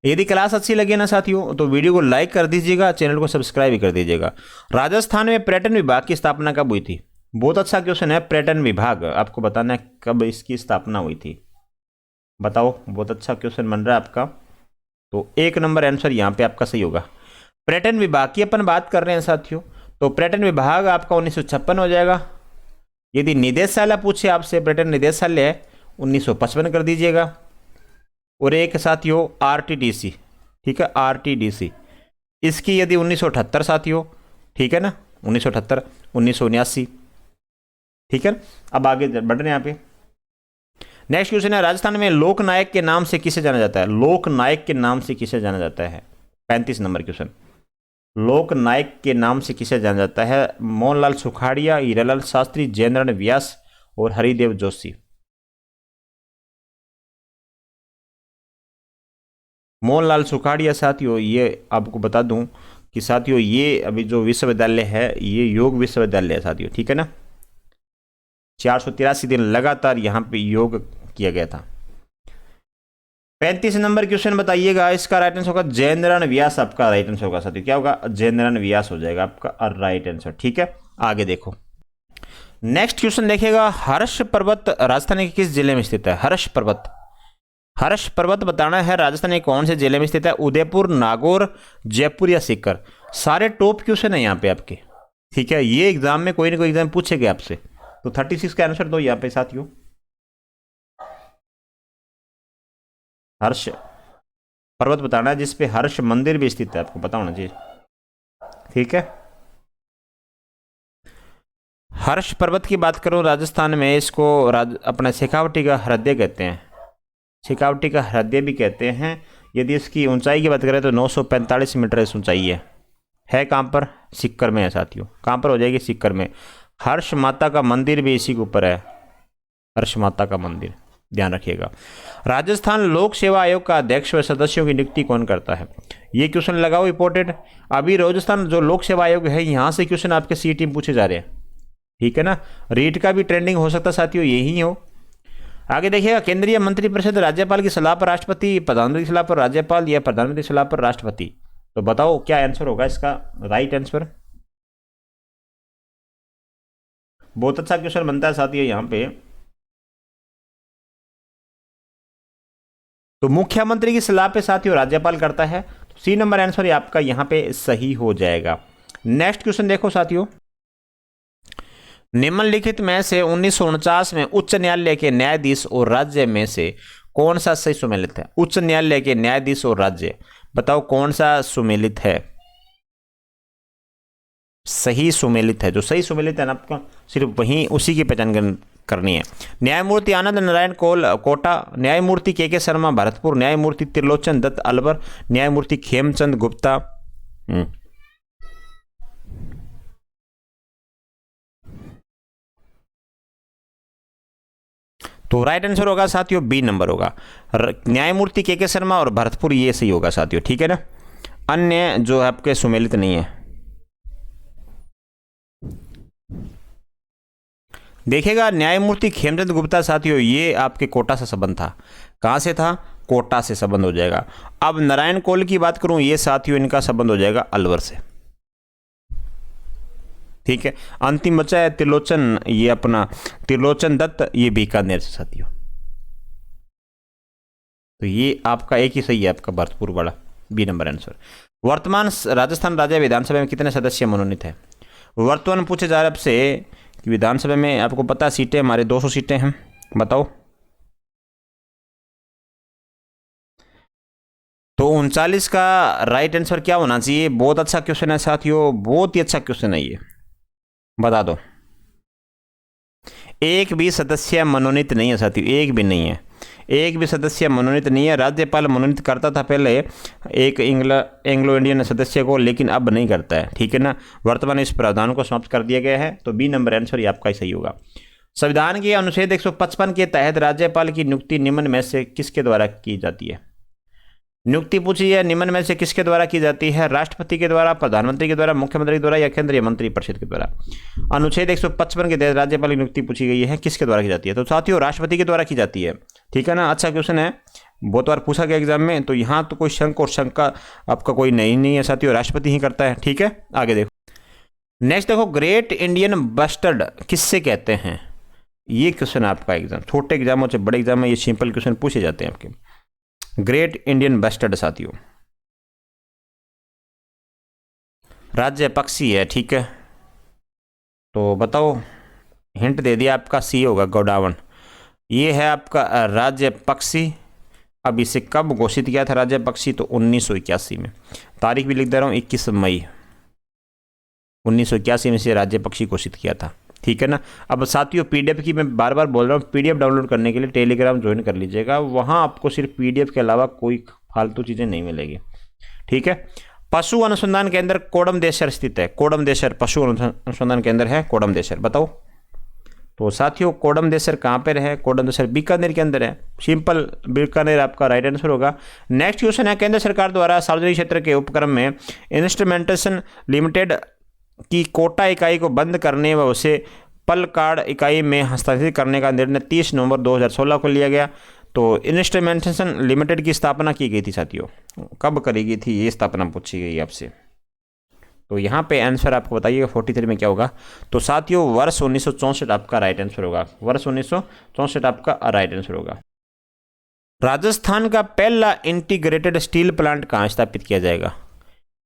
यदि क्लास अच्छी लगे ना साथियों तो वीडियो को लाइक कर दीजिएगा, चैनल को सब्सक्राइब भी कर दीजिएगा। राजस्थान में पर्यटन विभाग की स्थापना कब हुई थी? बहुत अच्छा क्वेश्चन है, पर्यटन विभाग आपको बताना है कब इसकी स्थापना हुई थी, बताओ। बहुत अच्छा क्वेश्चन बन रहा है आपका। तो 1 नंबर आंसर यहाँ पे आपका सही होगा। पर्यटन विभाग की अपन बात कर रहे हैं साथियों, तो पर्यटन विभाग आपका 1956 हो जाएगा। यदि निदेशालय पूछे आपसे, पर्यटन निदेशालय 1955 कर दीजिएगा। और एक साथियों आरटीडीसी, ठीक है, आरटीडीसी, इसकी यदि 1978 साथियों, ठीक है ना, 1978, 1979, ठीक है। अब आगे बढ़ रहे हैं यहाँ पे। नेक्स्ट क्वेश्चन है, राजस्थान में लोक नायक के नाम से किसे जाना जाता है? लोक नायक के नाम से किसे जाना जाता है? 35 नंबर क्वेश्चन, लोक नायक के नाम से किसे जाना जाता है? मोहनलाल सुखाड़िया, हीरालाल शास्त्री, जयनारायण व्यास और हरिदेव जोशी? मोहनलाल सुखाड़िया साथियों, ये आपको बता दूं कि साथियों ये अभी जो विश्वविद्यालय है ये योग विश्वविद्यालय है साथियों, ठीक है ना। 483 दिन लगातार यहाँ पे योग किया गया था। 35 नंबर क्वेश्चन बताइएगा, इसका राइट आंसर होगा जयनारायण व्यास, आपका राइट आंसर होगा साथियों, क्या होगा? जयनारायण व्यास हो जाएगा आपका राइट आंसर, ठीक है। आगे देखो, नेक्स्ट क्वेश्चन देखिएगा, हर्ष पर्वत राजस्थान के किस जिले में स्थित है? हर्ष पर्वत, हर्ष पर्वत बताना है राजस्थान के कौन से जिले में स्थित है? उदयपुर, नागौर, जयपुर या सीकर? सारे टॉप क्वेश्चन है यहाँ पे आपके, ठीक है। ये एग्जाम में कोई ना कोई एग्जाम पूछेगा आपसे। तो 36 का आंसर दो यहाँ पे साथियों, हर्ष पर्वत बताना है जिसपे हर्ष मंदिर भी स्थित है, आपको पता होना चाहिए, ठीक है। हर्ष पर्वत की बात करूं राजस्थान में, इसको अपना शेखावटी का हृदय कहते हैं, शेखावटी का हृदय भी कहते हैं। यदि इसकी ऊंचाई की बात करें तो 945 मीटर इस ऊंचाई है कहाँ पर? सीकर में है साथियों। कहाँ पर हो जाएगी? सीकर में। हर्ष माता का मंदिर भी इसी के ऊपर है, हर्ष माता का मंदिर, ध्यान रखिएगा। राजस्थान लोक सेवा आयोग का अध्यक्ष व सदस्यों की नियुक्ति कौन करता है? ये क्वेश्चन लगाओ इंपॉर्टेंट। अभी राजस्थान जो लोक सेवा आयोग है यहाँ से क्वेश्चन आपके सीईटी में पूछे जा रहे हैं, ठीक है ना। रीट का भी ट्रेंडिंग हो सकता साथियों, यही हो। आगे देखिएगा, केंद्रीय मंत्रिपरिषद राज्यपाल की सलाह पर राष्ट्रपति, प्रधानमंत्री की सलाह पर राज्यपाल या प्रधानमंत्री की सलाह पर राष्ट्रपति? तो बताओ क्या आंसर होगा इसका राइट आंसर। बहुत अच्छा क्वेश्चन बनता है साथियों यहाँ पे। तो मुख्यमंत्री की सलाह पे साथियों राज्यपाल करता है, तो सी नंबर आंसर आपका यहाँ पे सही हो जाएगा। नेक्स्ट क्वेश्चन देखो साथियों, निम्नलिखित में से 1949 में उच्च न्यायालय के न्यायाधीश और राज्य में से कौन सा सही सुमेलित है? उच्च न्यायालय के न्यायाधीश और राज्य, बताओ कौन सा सुमेलित है? सही सुमेलित है, जो सही सुमेलित है ना आपका, सिर्फ वहीं उसी की पहचान करनी है। न्यायमूर्ति आनंद नारायण कौल कोटा, न्यायमूर्ति के शर्मा भरतपुर, न्यायमूर्ति त्रिलोचन दत्त अलवर, न्यायमूर्ति खेमचंद गुप्ता। तो राइट आंसर होगा साथियों बी नंबर होगा, न्यायमूर्ति के शर्मा और भरतपुर, ये सही होगा साथियों, ठीक है ना। अन्य जो आपके सुमेलित नहीं है। देखिएगा, न्यायमूर्ति खेमचंद गुप्ता साथियों ये आपके कोटा से संबंध था। कहाँ से था? कोटा से संबंध हो जाएगा। अब नारायण कौल की बात करूं, ये साथियों इनका संबंध हो जाएगा अलवर से, ठीक है। अंतिम बचा है त्रिलोचन, ये अपना त्रिलोचन दत्त, ये बीकानेर से साथियों। तो ये आपका एक ही सही है, आपका भरतपुर वाला बी नंबर आंसर। वर्तमान राजस्थान राज्य विधानसभा में कितने सदस्य मनोनीत है? वर्तमान पूछे जा रहे आपसे कि विधानसभा में आपको पता सीटें हमारे 200 सीटें हैं, बताओ। तो 39 का राइट आंसर क्या होना चाहिए? बहुत अच्छा क्वेश्चन है साथियों, बहुत ही अच्छा क्वेश्चन है ये, बता दो। एक भी सदस्य मनोनीत नहीं है साथियों, एक भी नहीं है, एक भी सदस्य मनोनीत नहीं है। राज्यपाल मनोनीत करता था पहले एक एंग्लो इंडियन सदस्य को, लेकिन अब नहीं करता है, ठीक है ना। वर्तमान इस प्रावधान को समाप्त कर दिया गया है, तो बी नंबर आंसर ये आपका ही सही होगा। संविधान के अनुच्छेद 155 के तहत राज्यपाल की नियुक्ति निम्न में से किसके द्वारा की जाती है? नियुक्ति पूछी है, निम्न में से किसके द्वारा की जाती है? राष्ट्रपति के द्वारा, प्रधानमंत्री के द्वारा, मुख्यमंत्री के द्वारा या केंद्रीय मंत्रिपरिषद के द्वारा? अनुच्छेद 155 के तहत राज्यपाल की नियुक्ति पूछी गई है, किसके द्वारा की जाती है? तो साथियों राष्ट्रपति के द्वारा की जाती है, ठीक है ना। अच्छा क्वेश्चन है, बहुत बार पूछा गया एग्जाम में, तो यहाँ तो कोई शंक और शंका आपका कोई नहीं है साथियों, राष्ट्रपति ही करता है, ठीक है। आगे देखो, नेक्स्ट देखो, ग्रेट इंडियन बस्टर्ड किससे कहते हैं? ये क्वेश्चन आपका एग्जाम, छोटे एग्जामों से बड़े एग्जाम में ये सिंपल क्वेश्चन पूछे जाते हैं आपके। ग्रेट इंडियन बस्टर्ड साथियों राज्य पक्षी है, ठीक है। तो बताओ, हिंट दे दिया आपका, सी होगा गोडावन। ये है आपका राज्य पक्षी। अब इसे कब घोषित किया था राज्य पक्षी? तो 1981 में। तारीख भी लिख दे रहा हूँ, 21 मई 1981 में से राज्य पक्षी घोषित किया था, ठीक है ना। अब साथियों पीडीएफ की मैं बार बार बोल रहा हूँ, पीडीएफ डाउनलोड करने के लिए टेलीग्राम ज्वाइन कर लीजिएगा, वहाँ आपको सिर्फ पीडीएफ के अलावा कोई फालतू चीज़ें नहीं मिलेगी, ठीक है। पशु अनुसंधान केंद्र कोडमदेशर स्थित है, कोडमदेशर पशु अनुसंधान केंद्र है कोडमदेशर, बताओ। तो साथियों कोडमदेशर कहाँ पर है? कोडमदेशर बीकानेर के अंदर है, सिंपल, बीकानेर आपका राइट आंसर होगा। नेक्स्ट क्वेश्चन है, केंद्र सरकार द्वारा सार्वजनिक क्षेत्र के उपक्रम में इंस्ट्रूमेंटेशन लिमिटेड की कोटा इकाई को बंद करने व उसे पलक्कड़ इकाई में हस्तांतरित करने का निर्णय 30 नवंबर 2016 को लिया गया। तो इंस्ट्रूमेंटेशन लिमिटेड की स्थापना की गई थी साथियों, कब करी गई थी ये स्थापना पूछी गई आपसे। तो यहाँ पे आंसर आपको बताइएगा 43 में क्या होगा? तो साथियों वर्ष 1964 आपका राइट आंसर होगा, वर्ष 1964 आपका राइट आंसर होगा। राजस्थान का पहला इंटीग्रेटेड स्टील प्लांट कहाँ स्थापित किया जाएगा?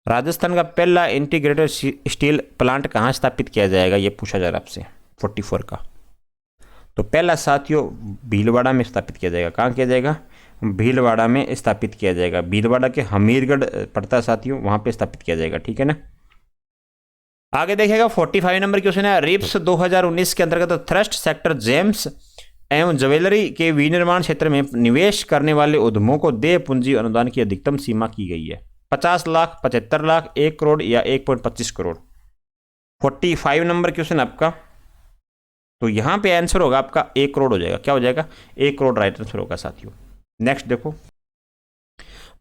राजस्थान का पहला इंटीग्रेटेड स्टील प्लांट कहाँ स्थापित किया जाएगा, ये पूछा जा रहा है आपसे 44 का। तो पहला साथियों भीलवाड़ा में स्थापित किया जाएगा। कहाँ किया जाएगा? भीलवाड़ा में स्थापित किया जाएगा। भीलवाड़ा के हमीरगढ़ पड़ता है साथियों, वहाँ पे स्थापित किया जाएगा, ठीक है ना। आगे देखिएगा 45 नंबर क्वेश्चन है, रिप्स 2019 के अंतर्गत थ्रस्ट सेक्टर जेम्स एवं ज्वेलरी के विनिर्माण क्षेत्र में निवेश करने वाले उद्यमों को देय पूंजी अनुदान की अधिकतम सीमा की गई है 50 लाख, 75 लाख, 1 करोड़ या 1.25 करोड़। 45 नंबर क्वेश्चन आपका, तो यहां पे आंसर होगा आपका 1 करोड़ हो जाएगा। क्या हो जाएगा? 1 करोड़ राइट आंसर होगा साथियों। नेक्स्ट देखो,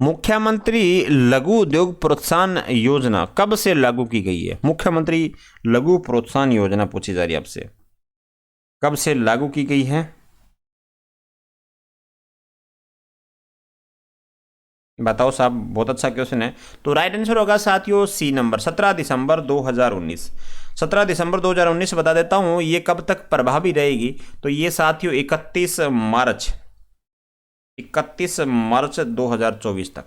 मुख्यमंत्री लघु उद्योग प्रोत्साहन योजना कब से लागू की गई है? मुख्यमंत्री लघु प्रोत्साहन योजना पूछी जा रही है आपसे, कब से लागू की गई है? बताओ साहब, बहुत अच्छा क्वेश्चन है। तो राइट आंसर होगा साथियों सी नंबर, 17 दिसंबर 2019। 17 दिसंबर 2019 बता देता हूं ये कब तक प्रभावी रहेगी। तो ये साथियों 31 मार्च 2024 तक,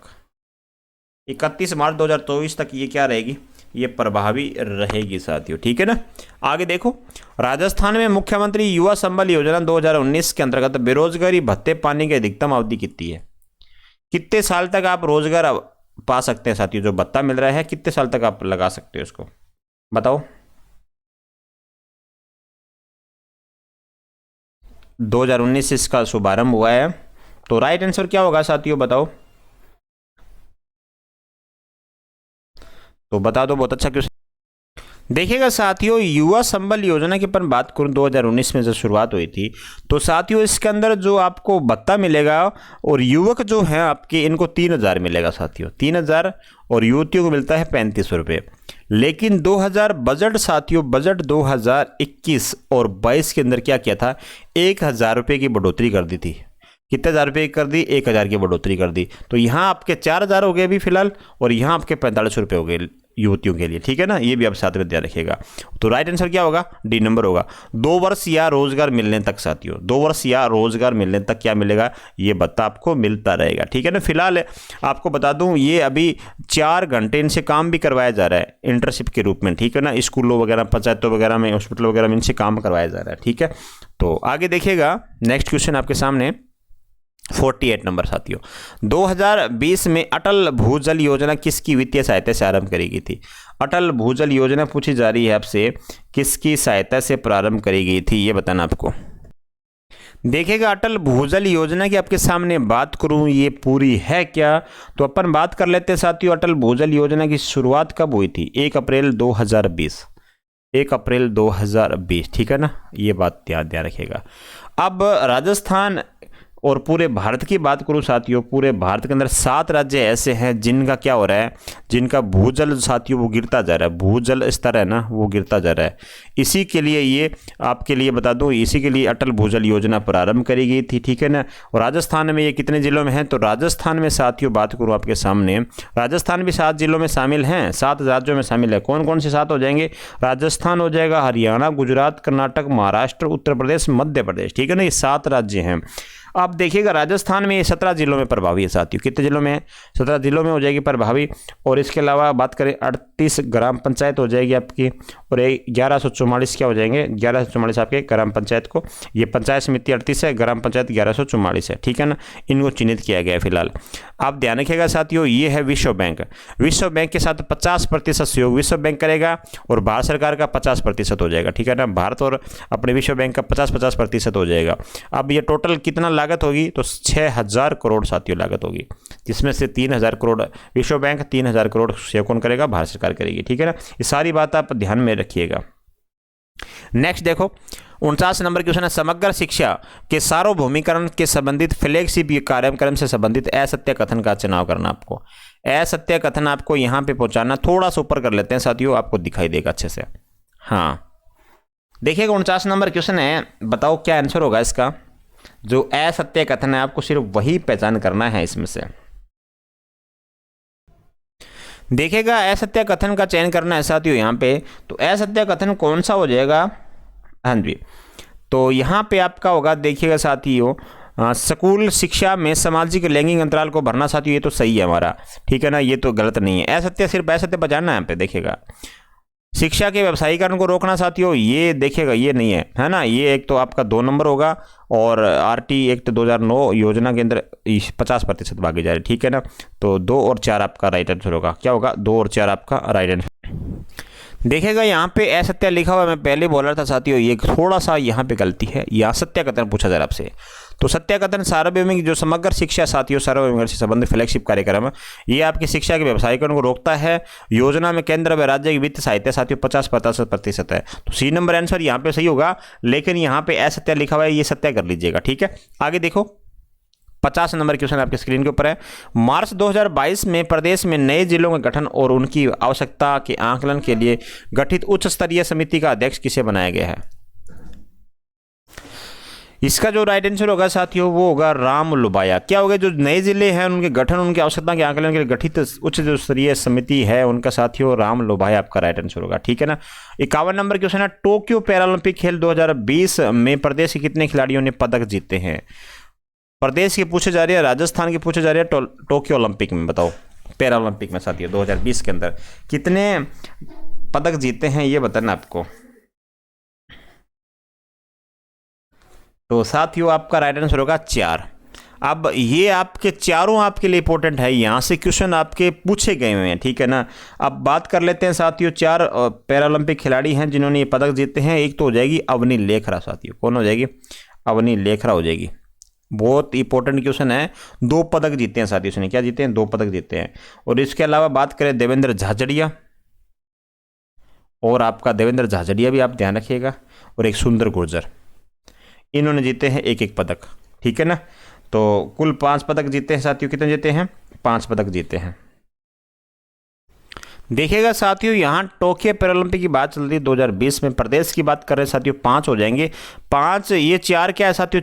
31 मार्च 2024 तक ये क्या रहेगी? ये प्रभावी रहेगी साथियों, ठीक है ना। आगे देखो, राजस्थान में मुख्यमंत्री युवा संबल योजना 2019 के अंतर्गत बेरोजगारी भत्ते पाने की अधिकतम अवधि कितनी है? कितने साल तक आप रोजगार पा सकते हैं साथियों? जो भत्ता मिल रहा है कितने साल तक आप लगा सकते हो इसको, बताओ। 2019 से इसका शुभारंभ हुआ है, तो राइट आंसर क्या होगा साथियों, बताओ। तो बता दो, बहुत अच्छा क्वेश्चन। देखिएगा साथियों, युवा संबल योजना की अपन बात करूं 2019 में जब शुरुआत हुई थी, तो साथियों इसके अंदर जो आपको भत्ता मिलेगा और युवक जो है आपके, इनको 3000 मिलेगा साथियों, 3000, और युवतियों को मिलता है 3500 रुपये। लेकिन 2000 बजट साथियों, बजट 2021 और 22 के अंदर क्या किया था? 1000 रुपये की बढ़ोतरी कर दी थी। कितने हज़ार रुपये कर दी? 1000 की बढ़ोतरी कर दी। तो यहाँ आपके 4000 हो गए अभी फिलहाल, और यहाँ आपके 4500 रुपये हो गए युवतियों के लिए, ठीक है ना। ये भी आप साथ में ध्यान रखिएगा। तो राइट आंसर क्या होगा? डी नंबर होगा। 2 वर्ष या रोजगार मिलने तक साथियों, 2 वर्ष या रोजगार मिलने तक क्या मिलेगा? ये भत्ता आपको मिलता रहेगा, ठीक है ना। फिलहाल आपको बता दूं ये अभी 4 घंटे इनसे काम भी करवाया जा रहा है इंटर्नशिप के रूप में, ठीक है ना। स्कूलों वगैरह, पंचायतों वगैरह में, हॉस्पिटल वगैरह में इनसे काम करवाया जा रहा है, ठीक है। तो आगे देखिएगा, नेक्स्ट क्वेश्चन आपके सामने 48 नंबर साथियों, 2020 में अटल भूजल योजना किसकी वित्तीय सहायता से आरंभ करी गई थी? अटल भूजल योजना पूछी जा रही है आपसे, किसकी सहायता से प्रारंभ करी गई थी, ये बताना आपको। देखिएगा, अटल भूजल योजना की आपके सामने बात करूं, ये पूरी है क्या? तो अपन बात कर लेते हैं साथियों, अटल भूजल योजना की शुरुआत कब हुई थी? 1 अप्रैल 2020, 1 अप्रैल 2020, ठीक है ना। ये बात ध्यान रखिएगा। अब राजस्थान और पूरे भारत की बात करूं साथियों, पूरे भारत के अंदर 7 राज्य ऐसे हैं जिनका क्या हो रहा है, जिनका भूजल साथियों वो गिरता जा रहा है, भूजल स्तर है ना वो गिरता जा रहा है। इसी के लिए ये आपके लिए बता दूं, इसी के लिए अटल भूजल योजना प्रारंभ करी गई थी, ठीक है ना। और राजस्थान में ये कितने जिलों में है? तो राजस्थान में साथियों बात करूँ आपके सामने, राजस्थान भी 7 जिलों में शामिल हैं, 7 राज्यों में शामिल है। कौन कौन से 7 हो जाएंगे? राजस्थान हो जाएगा, हरियाणा, गुजरात, कर्नाटक, महाराष्ट्र, उत्तर प्रदेश, मध्य प्रदेश, ठीक है ना। ये 7 राज्य हैं। आप देखिएगा, राजस्थान में ये 17 जिलों में प्रभावी है साथियों। कितने जिलों में है? 17 जिलों में हो जाएगी प्रभावी। और इसके अलावा बात करें 38 ग्राम पंचायत हो जाएगी आपकी, और 1144 क्या हो जाएंगे? 1144 आपके ग्राम पंचायत को, ये पंचायत समिति 38 है, ग्राम पंचायत 1144 है, ठीक है ना। इनको चिन्हित किया गया है फिलहाल। आप ध्यान रखिएगा साथियों, ये है विश्व बैंक। विश्व बैंक के साथ 50% सहयोग विश्व बैंक करेगा, और भारत सरकार का 50% हो जाएगा, ठीक है ना। भारत और अपने विश्व बैंक का 50% हो जाएगा। अब ये टोटल कितना लागत होगी? तो 6000 करोड़ साथियों लागत होगी, जिसमें से 3000 करोड़ विश्व बैंक, 3000 करोड़ सहयोग कौन करेगा? भारत सरकार करेगी, ठीक है ना। ये सारी बात आप ध्यान में रखिएगा। नेक्स्ट देखो, 49 नंबर क्वेश्चन है, समग्र शिक्षा के सार्वभौमिकरण के संबंधित फ्लैगशिप कार्यक्रम से संबंधित असत्य कथन का चुनाव करना। आपको असत्य कथन आपको यहां पे पहुंचाना। थोड़ा सा ऊपर कर लेते हैं साथियों, आपको दिखाई देगा अच्छे से। हाँ देखिएगा, 49 नंबर क्वेश्चन है, बताओ क्या आंसर होगा इसका। जो असत्य कथन है आपको सिर्फ वही पहचान करना है इसमें से। देखिएगा, असत्य कथन का चयन करना है साथियों यहाँ पे। तो असत्य कथन कौन सा हो जाएगा? हाँ जी, तो यहाँ पे आपका होगा, देखिएगा साथियों, स्कूल शिक्षा में सामाजिक लैंगिक अंतराल को भरना साथियों, ये तो सही है हमारा, ठीक है ना। ये तो गलत नहीं है। असत्य, सिर्फ असत्य बचाना है यहाँ पे। देखिएगा, शिक्षा के व्यवसायीकरण को रोकना साथियों, ये देखिएगा ये नहीं है ना। ये एक तो आपका 2 नंबर होगा, और RT एक्ट 2009 योजना के अंदर 50% भागी जा रही है, ठीक है ना। तो 2 और 4 आपका राइट आंसर होगा। क्या होगा? 2 और 4 आपका राइट आंसर। देखिएगा यहाँ पे असत्य लिखा हुआ है, मैं पहले बोल रहा था साथियों, ये थोड़ा सा यहाँ पे गलती है, यहाँ सत्य कथन पूछा जा रहा है आपसे। तो सत्य कथन सार्वभौमिक जो समग्र शिक्षा साथियों, सार्वभौमिक से संबंधित फ्लैगशिप कार्यक्रम है, ये आपकी शिक्षा के व्यवसायीकरण को रोकता है। योजना में केंद्र व राज्य की वित्त सहायता साथियों 50% है। तो सी नंबर आंसर यहाँ पे सही होगा, लेकिन यहाँ पे असत्य लिखा हुआ है, ये सत्य कर लीजिएगा, ठीक है। आगे देखो 50 नंबर क्वेश्चन आपके स्क्रीन के ऊपर है। मार्च 2022 में प्रदेश में नए जिलों का गठन और उनकी आवश्यकता के आकलन के लिए गठित उच्च स्तरीय समिति का अध्यक्ष किसे बनाया गया है? इसका जो राइट आंसर होगा साथियों वो होगा राम लोबाया। क्या होगा, जो नए जिले हैं उनके गठन, उनकी आवश्यकता के आकलन के लिए गठित उच्च जो स्तरीय समिति है उनका साथियों राम लोबाया आपका राइट आंसर होगा, ठीक है ना। 51 नंबर क्वेश्चन है, टोक्यो पैरालंपिक खेल 2020 में प्रदेश के कितने खिलाड़ियों ने पदक जीते हैं? प्रदेश की पूछे जा रही है, राजस्थान की पूछे जा रही है, टोक्यो ओलंपिक में बताओ, पैरालंपिक में साथियों 2020 के अंदर कितने पदक जीते हैं ये बताना आपको। तो साथियों आपका राइट आंसर होगा 4। अब ये आपके चारों आपके लिए इंपॉर्टेंट है, यहाँ से क्वेश्चन आपके पूछे गए हुए हैं, ठीक है ना। अब बात कर लेते हैं साथियों, 4 पैरालंपिक खिलाड़ी हैं जिन्होंने ये पदक जीते हैं। एक तो हो जाएगी अवनी लेखरा साथियों, कौन हो जाएगी? अवनी लेखरा हो जाएगी। बहुत इंपॉर्टेंट क्वेश्चन है, 2 पदक जीते हैं साथियों, उसने क्या जीते हैं? 2 पदक जीते हैं। और इसके अलावा बात करें देवेंद्र झाझड़िया, और आपका देवेंद्र झाझड़िया भी आप ध्यान रखिएगा, और एक सुंदर गुर्जर, इन्होंने जीते हैं 1-1 पदक, ठीक है ना। तो कुल 5 पदक जीते हैं साथियों। कितने जीते हैं? 5 पदक जीते हैं। देखिएगा साथियों यहाँ टोक्यो पैरालंपिक की बात चल रही है 2020 में, प्रदेश की बात कर रहे हैं साथियों, 5 हो जाएंगे। 5 ये 4 क्या है साथियों?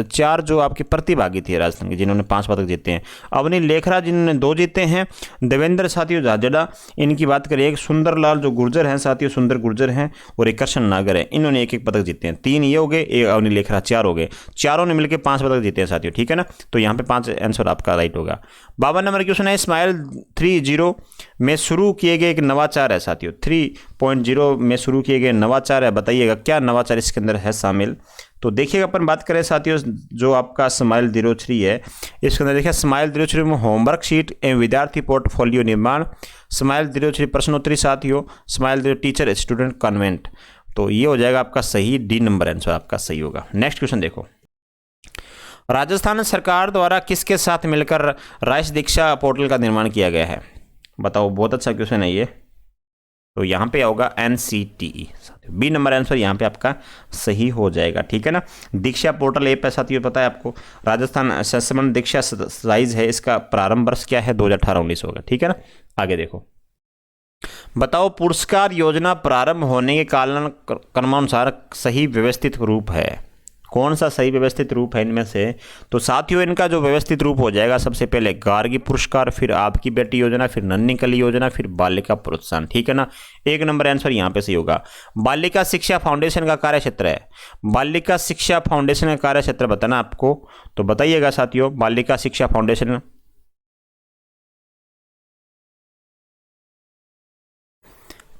4 जो आपके प्रतिभागी थे राजस्थान के जिन्होंने 5 पदक जीते हैं। अवनी लेखरा जिन्होंने 2 जीते हैं, देवेंद्र साथियों झाझड़ा इनकी बात करें, एक सुंदरलाल जो गुर्जर हैं साथियों, सुंदर गुर्जर हैं, और एक कृष्ण नागर है, इन्होंने 1-1 पदक जीते हैं। 3 ये हो गए, एक अवनी लेखरा, 4 हो गए, चारों ने मिलकर 5 पदक जीते हैं साथियों, ठीक है ना। तो यहाँ पे 5 आंसर आपका राइट होगा। 52 नंबर क्वेश्चन है, स्माइल 3.0 में शुरू किए गए एक नवाचार है साथियों, 3.0 में शुरू किए गए नवाचार है, बताइएगा क्या नवाचार इसके अंदर है शामिल। तो देखिएगा अपन बात करें साथियों, जो आपका स्माइल 03 है, इसके अंदर देखिए स्माइल 03 में होमवर्क शीट एवं विद्यार्थी पोर्टफोलियो निर्माण, स्माइल 03 प्रश्नोत्तरी साथियों, स्माइल 0 टीचर स्टूडेंट कॉन्वेंट। तो ये हो जाएगा आपका सही, डी नंबर आंसर आपका सही होगा। नेक्स्ट क्वेश्चन देखो, राजस्थान सरकार द्वारा किसके साथ मिलकर राइस दीक्षा पोर्टल का निर्माण किया गया है? बताओ, बहुत अच्छा क्वेश्चन है ये। तो यहाँ पे होगा NCTE, बी नंबर आंसर यहाँ पे आपका सही हो जाएगा, ठीक है ना। दीक्षा पोर्टल ऐप है साथियों, पता है आपको, राजस्थान सशमन दीक्षा साइज है, इसका प्रारंभ वर्ष क्या है? 2018-19 होगा, ठीक है ना। आगे देखो, बताओ पुरस्कार योजना प्रारंभ होने के कालन क्रमानुसार सही व्यवस्थित रूप है? कौन सा सही व्यवस्थित रूप है इनमें से? तो साथियों इनका जो व्यवस्थित रूप हो जाएगा, सबसे पहले गार्गी पुरस्कार, फिर आपकी बेटी योजना, फिर नन्ही कली योजना, फिर बालिका प्रोत्साहन, ठीक है ना। 1 नंबर आंसर यहाँ पे सही होगा। बालिका शिक्षा फाउंडेशन का कार्य क्षेत्र है, बालिका शिक्षा फाउंडेशन का कार्य क्षेत्र बताना आपको, तो बताइएगा साथियों, बालिका शिक्षा फाउंडेशन।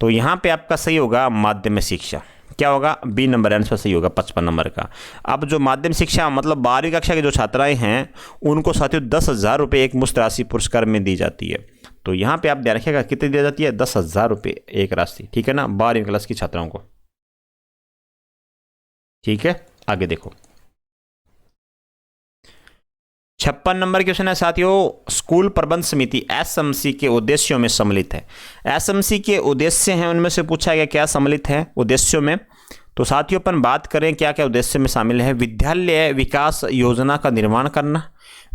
तो यहाँ पे आपका सही होगा माध्यमिक शिक्षा, क्या होगा? बी नंबर आंसर सही होगा 55 नंबर का। अब जो माध्यमिक शिक्षा मतलब 12वीं कक्षा की जो छात्राएं हैं उनको साथियों 10,000 रुपये एक मुश्त राशि पुरस्कार में दी जाती है। तो यहाँ पे आप ध्यान रखिएगा कितनी दी जाती है? 10,000 रुपये एक राशि, ठीक है ना, 12वीं क्लास की छात्राओं को, ठीक है। आगे देखो 56 नंबर क्वेश्चन है साथियों, स्कूल प्रबंध समिति SMC के उद्देश्यों में सम्मिलित है। SMC के उद्देश्य हैं, उनमें से पूछा गया क्या सम्मिलित है उद्देश्यों में। तो साथियों अपन बात करें क्या क्या उद्देश्य में शामिल है। विद्यालय विकास योजना का निर्माण करना,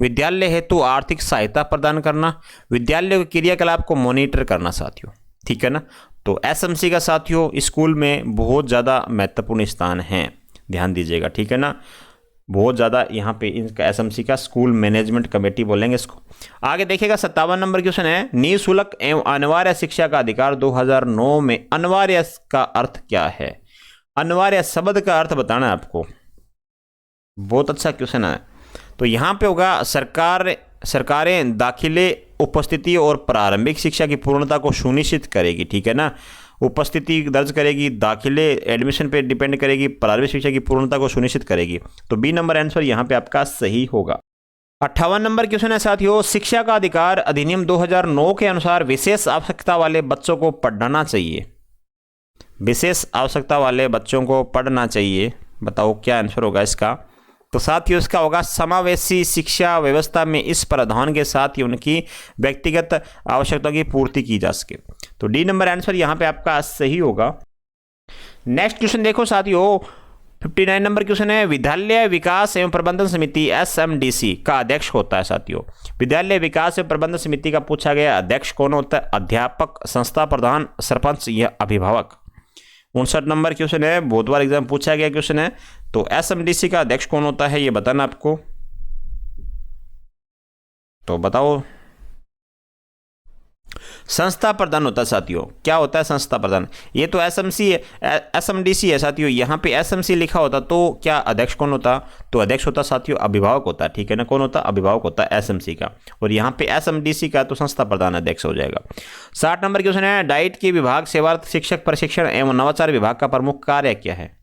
विद्यालय हेतु आर्थिक सहायता प्रदान करना, विद्यालय के क्रियाकलाप को मॉनिटर करना साथियों, ठीक है ना। तो SMC का साथियों स्कूल में बहुत ज़्यादा महत्वपूर्ण स्थान है, ध्यान दीजिएगा, ठीक है ना, बहुत ज़्यादा यहाँ पे इनका SMC का स्कूल मैनेजमेंट कमेटी बोलेंगे इसको। आगे देखिएगा 57 नंबर क्वेश्चन है, निःशुल्क एवं अनिवार्य शिक्षा का अधिकार 2009 में अनिवार्य का अर्थ क्या है? अनिवार्य शब्द का अर्थ बताना है आपको, बहुत अच्छा क्वेश्चन है। तो यहाँ पे होगा सरकारें दाखिले, उपस्थिति और प्रारंभिक शिक्षा की पूर्णता को सुनिश्चित करेगी, ठीक है ना। उपस्थिति दर्ज करेगी, दाखिले एडमिशन पे डिपेंड करेगी, प्रारंभिक शिक्षा की पूर्णता को सुनिश्चित करेगी। तो बी नंबर आंसर यहाँ पे आपका सही होगा। 58 नंबर क्वेश्चन है साथियों, शिक्षा का अधिकार अधिनियम 2009 के अनुसार विशेष आवश्यकता वाले बच्चों को पढ़ाना चाहिए। विशेष आवश्यकता वाले बच्चों को पढ़ना चाहिए। बताओ क्या आंसर होगा इसका। तो साथियों इसका होगा समावेशी शिक्षा व्यवस्था में इस प्रावधान के साथ ही उनकी व्यक्तिगत आवश्यकताओं की पूर्ति की जा सके। तो डी नंबर आंसर यहाँ पे आपका सही होगा। नेक्स्ट क्वेश्चन देखो साथियों, 59 नंबर क्वेश्चन है, विद्यालय विकास एवं प्रबंधन समिति SMDC का अध्यक्ष होता है। साथियों विद्यालय विकास एवं प्रबंधन समिति का पूछा गया अध्यक्ष कौन होता है? अध्यापक, संस्था प्रधान, सरपंच या अभिभावक। 59 नंबर क्वेश्चन है, बहुत बार एग्जाम पूछा गया क्वेश्चन है। तो SMDC का अध्यक्ष कौन होता है ये बताना आपको। तो बताओ। संस्था प्रधान होता है साथियों। क्या होता है संस्था प्रधान? ये तो SMDC है साथियों, यहाँ पे SMC लिखा होता तो क्या अध्यक्ष कौन होता? तो अध्यक्ष होता साथियों अभिभावक होता, ठीक है ना। कौन होता? अभिभावक होता है SMC का। और यहाँ पे SMDC का तो संस्था प्रधान अध्यक्ष हो जाएगा। 60 नंबर क्वेश्चन है, डाइट के विभाग सेवारत शिक्षक प्रशिक्षण एवं नवाचार विभाग का प्रमुख कार्य क्या है?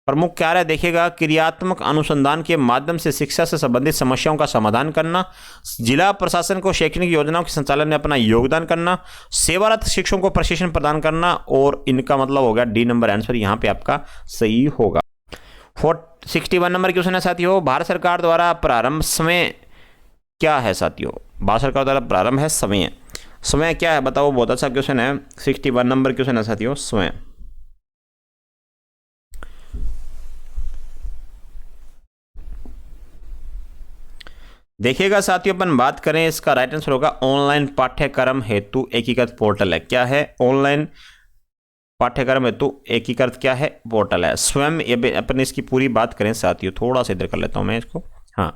प्रमुख कार्य देखिएगा, क्रियात्मक अनुसंधान के माध्यम से शिक्षा से संबंधित समस्याओं का समाधान करना, जिला प्रशासन को शैक्षणिक योजनाओं के संचालन में अपना योगदान करना, सेवारत शिक्षकों को प्रशिक्षण प्रदान करना। और इनका मतलब हो गया डी नंबर आंसर यहाँ पे आपका सही होगा। 61 नंबर क्वेश्चन है साथियों, भारत सरकार द्वारा प्रारंभ समय क्या है? साथियों भारत सरकार द्वारा प्रारंभ है समय। समय क्या है बताओ? बहुत अच्छा क्वेश्चन है। 61 नंबर क्वेश्चन है साथियों, समय। देखिएगा साथियों, अपन बात करें इसका राइट आंसर होगा ऑनलाइन पाठ्यक्रम हेतु एकीकृत पोर्टल है। क्या है? ऑनलाइन पाठ्यक्रम हेतु एकीकृत क्या है? पोर्टल है। स्वयं ये अपन इसकी पूरी बात करें साथियों, थोड़ा सा इधर कर लेता हूं मैं इसको। हाँ,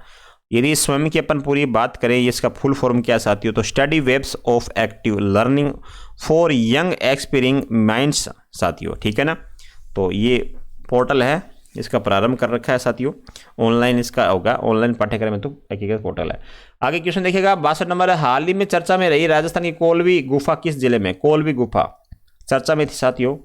यदि स्वयं की अपन पूरी बात करें, ये इसका फुल फॉर्म क्या है साथियों? तो study webs of active learning for young experiencing minds साथियों, ठीक है ना। तो ये पोर्टल है, इसका प्रारंभ कर रखा है साथियों। ऑनलाइन इसका होगा, ऑनलाइन पाठ्यक्रम में तो एकीकृत पोर्टल है। आगे क्वेश्चन देखिएगा, 62 नंबर है, हाल ही में चर्चा में रही राजस्थान की कोलवी गुफा किस जिले में? कोलवी गुफा चर्चा में थी साथियों,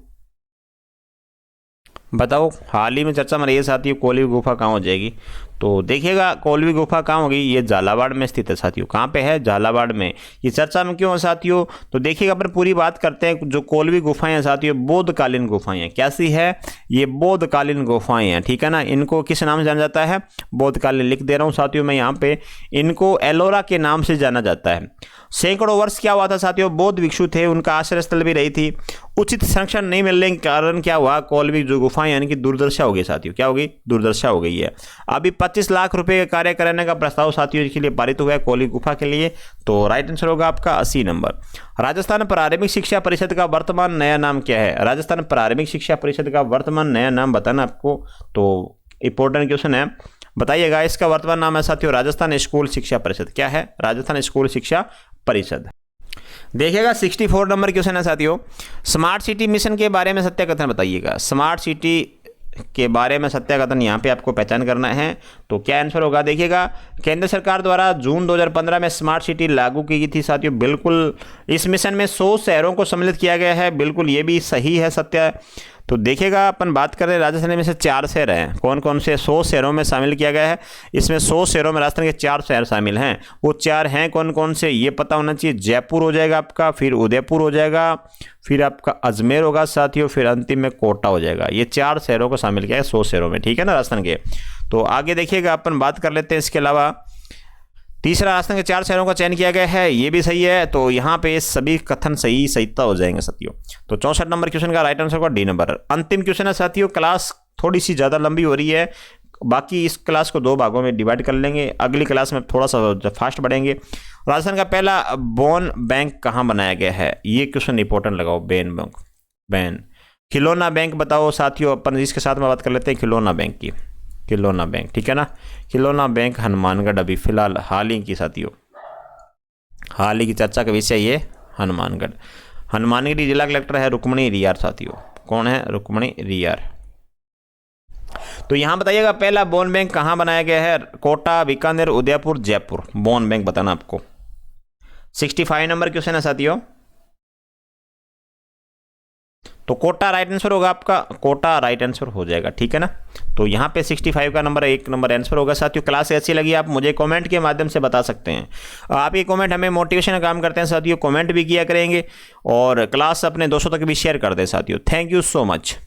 बताओ। हाल ही में चर्चा में रही है साथियों, कोलवी गुफा कहाँ हो जाएगी? तो देखिएगा कोलवी गुफा कहाँ होगी? ये झालावाड़ में स्थित है साथियों। कहाँ पे है? झालावाड़ में। ये चर्चा में क्यों है साथियों? तो देखिएगा अपन पूरी बात करते हैं। जो कोलवी गुफाएं हैं साथियों, बौद्धकालीन गुफाएं हैं। कैसी है? ये बौद्धकालीन गुफाएं हैं, ठीक है ना। इनको किस नाम से जाना जाता है? बौद्धकालीन। लिख दे रहा हूँ साथियों मैं यहाँ पे, इनको एलोरा के नाम से जाना जाता है। सैकड़ों वर्ष क्या हुआ था साथियों? बौद्ध भिक्षु थे, उनका आश्रय स्थल भी रही थी। उचित संरक्षण नहीं मिलने के कारण क्या हुआ? कोलवी जो गुफाएं यानी कि दुर्दशा हो गई साथियों। क्या हो गई? दुर्दशा हो गई है। अभी 25 लाख रुपए का कार्य कराने का प्रस्ताव साथियों के लिए पारित हुआ है कोलवी गुफा के लिए। तो राइट आंसर होगा आपका 80 नंबर। राजस्थान प्रारंभिक शिक्षा परिषद का वर्तमान नया नाम क्या है? राजस्थान प्रारंभिक शिक्षा परिषद का वर्तमान नया नाम बताना आपको। तो इंपॉर्टेंट क्वेश्चन है, बताइएगा। इसका वर्तमान नाम है साथियों राजस्थान स्कूल शिक्षा परिषद। क्या है? राजस्थान स्कूल शिक्षा परिषद। देखिएगा 64 नंबर क्वेश्चन है साथियों, स्मार्ट सिटी मिशन के बारे में सत्य कथन बताइएगा। स्मार्ट सिटी के बारे में सत्य कथन यहाँ पे आपको पहचान करना है। तो क्या आंसर होगा? देखिएगा, केंद्र सरकार द्वारा जून 2015 में स्मार्ट सिटी लागू की गई थी साथियों। बिल्कुल, इस मिशन में 100 शहरों को सम्मिलित किया गया है। बिल्कुल ये भी सही है, सत्य है। तो देखिएगा, अपन बात करें राजस्थान में से 4 शहर हैं। कौन कौन से? 100 शहरों में शामिल किया गया है। इसमें 100 शहरों में राजस्थान के 4 शहर शामिल हैं। वो 4 हैं कौन कौन से ये पता होना चाहिए। जयपुर हो जाएगा आपका, फिर उदयपुर हो जाएगा, फिर आपका अजमेर होगा साथियों, फिर अंतिम में कोटा हो जाएगा। ये 4 शहरों को शामिल किया है 100 शहरों में, ठीक है ना, राजस्थान के। तो आगे देखिएगा, अपन बात कर लेते हैं। इसके अलावा तीसरा, राजस्थान के 4 शहरों का चयन किया गया है, ये भी सही है। तो यहाँ पे सभी कथन सहीता हो जाएंगे साथियों। तो 64 नंबर क्वेश्चन का राइट आंसर होगा डी नंबर। अंतिम क्वेश्चन है साथियों, क्लास थोड़ी सी ज़्यादा लंबी हो रही है, बाकी इस क्लास को 2 भागों में डिवाइड कर लेंगे। अगली क्लास में थोड़ा सा फास्ट बढ़ेंगे। राजस्थान का पहला बोन बैंक कहाँ बनाया गया है? ये क्वेश्चन इंपॉर्टेंट लगाओ। बैन खिलौना बैंक बताओ साथियों। अपन इसके साथ में बात कर लेते हैं खिलौना बैंक की। खिलौना बैंक, ठीक है ना। खिलौना बैंक हनुमानगढ़, अभी फिलहाल हाल ही की साथियों, हाल ही की चर्चा का विषय ये हनुमानगढ़। हनुमानगढ़ जिला कलेक्टर है रुक्मणी रियार साथियों। कौन है? रुक्मणी रियार। तो यहां बताइएगा, पहला बोन बैंक कहां बनाया गया है? कोटा, बीकानेर, उदयपुर, जयपुर। बोन बैंक बताना आपको। 65 नंबर क्वेश्चन है साथियों, तो कोटा राइट आंसर होगा आपका, कोटा राइट आंसर हो जाएगा, ठीक है ना। तो यहाँ पे 65 का नंबर एक नंबर आंसर होगा। साथियों क्लास ऐसी लगी आप मुझे कमेंट के माध्यम से बता सकते हैं, आपके कमेंट हमें मोटिवेशन का काम करते हैं साथियों, कमेंट भी किया करेंगे और क्लास अपने दोस्तों तक भी शेयर कर दें साथियों। Thank you so much.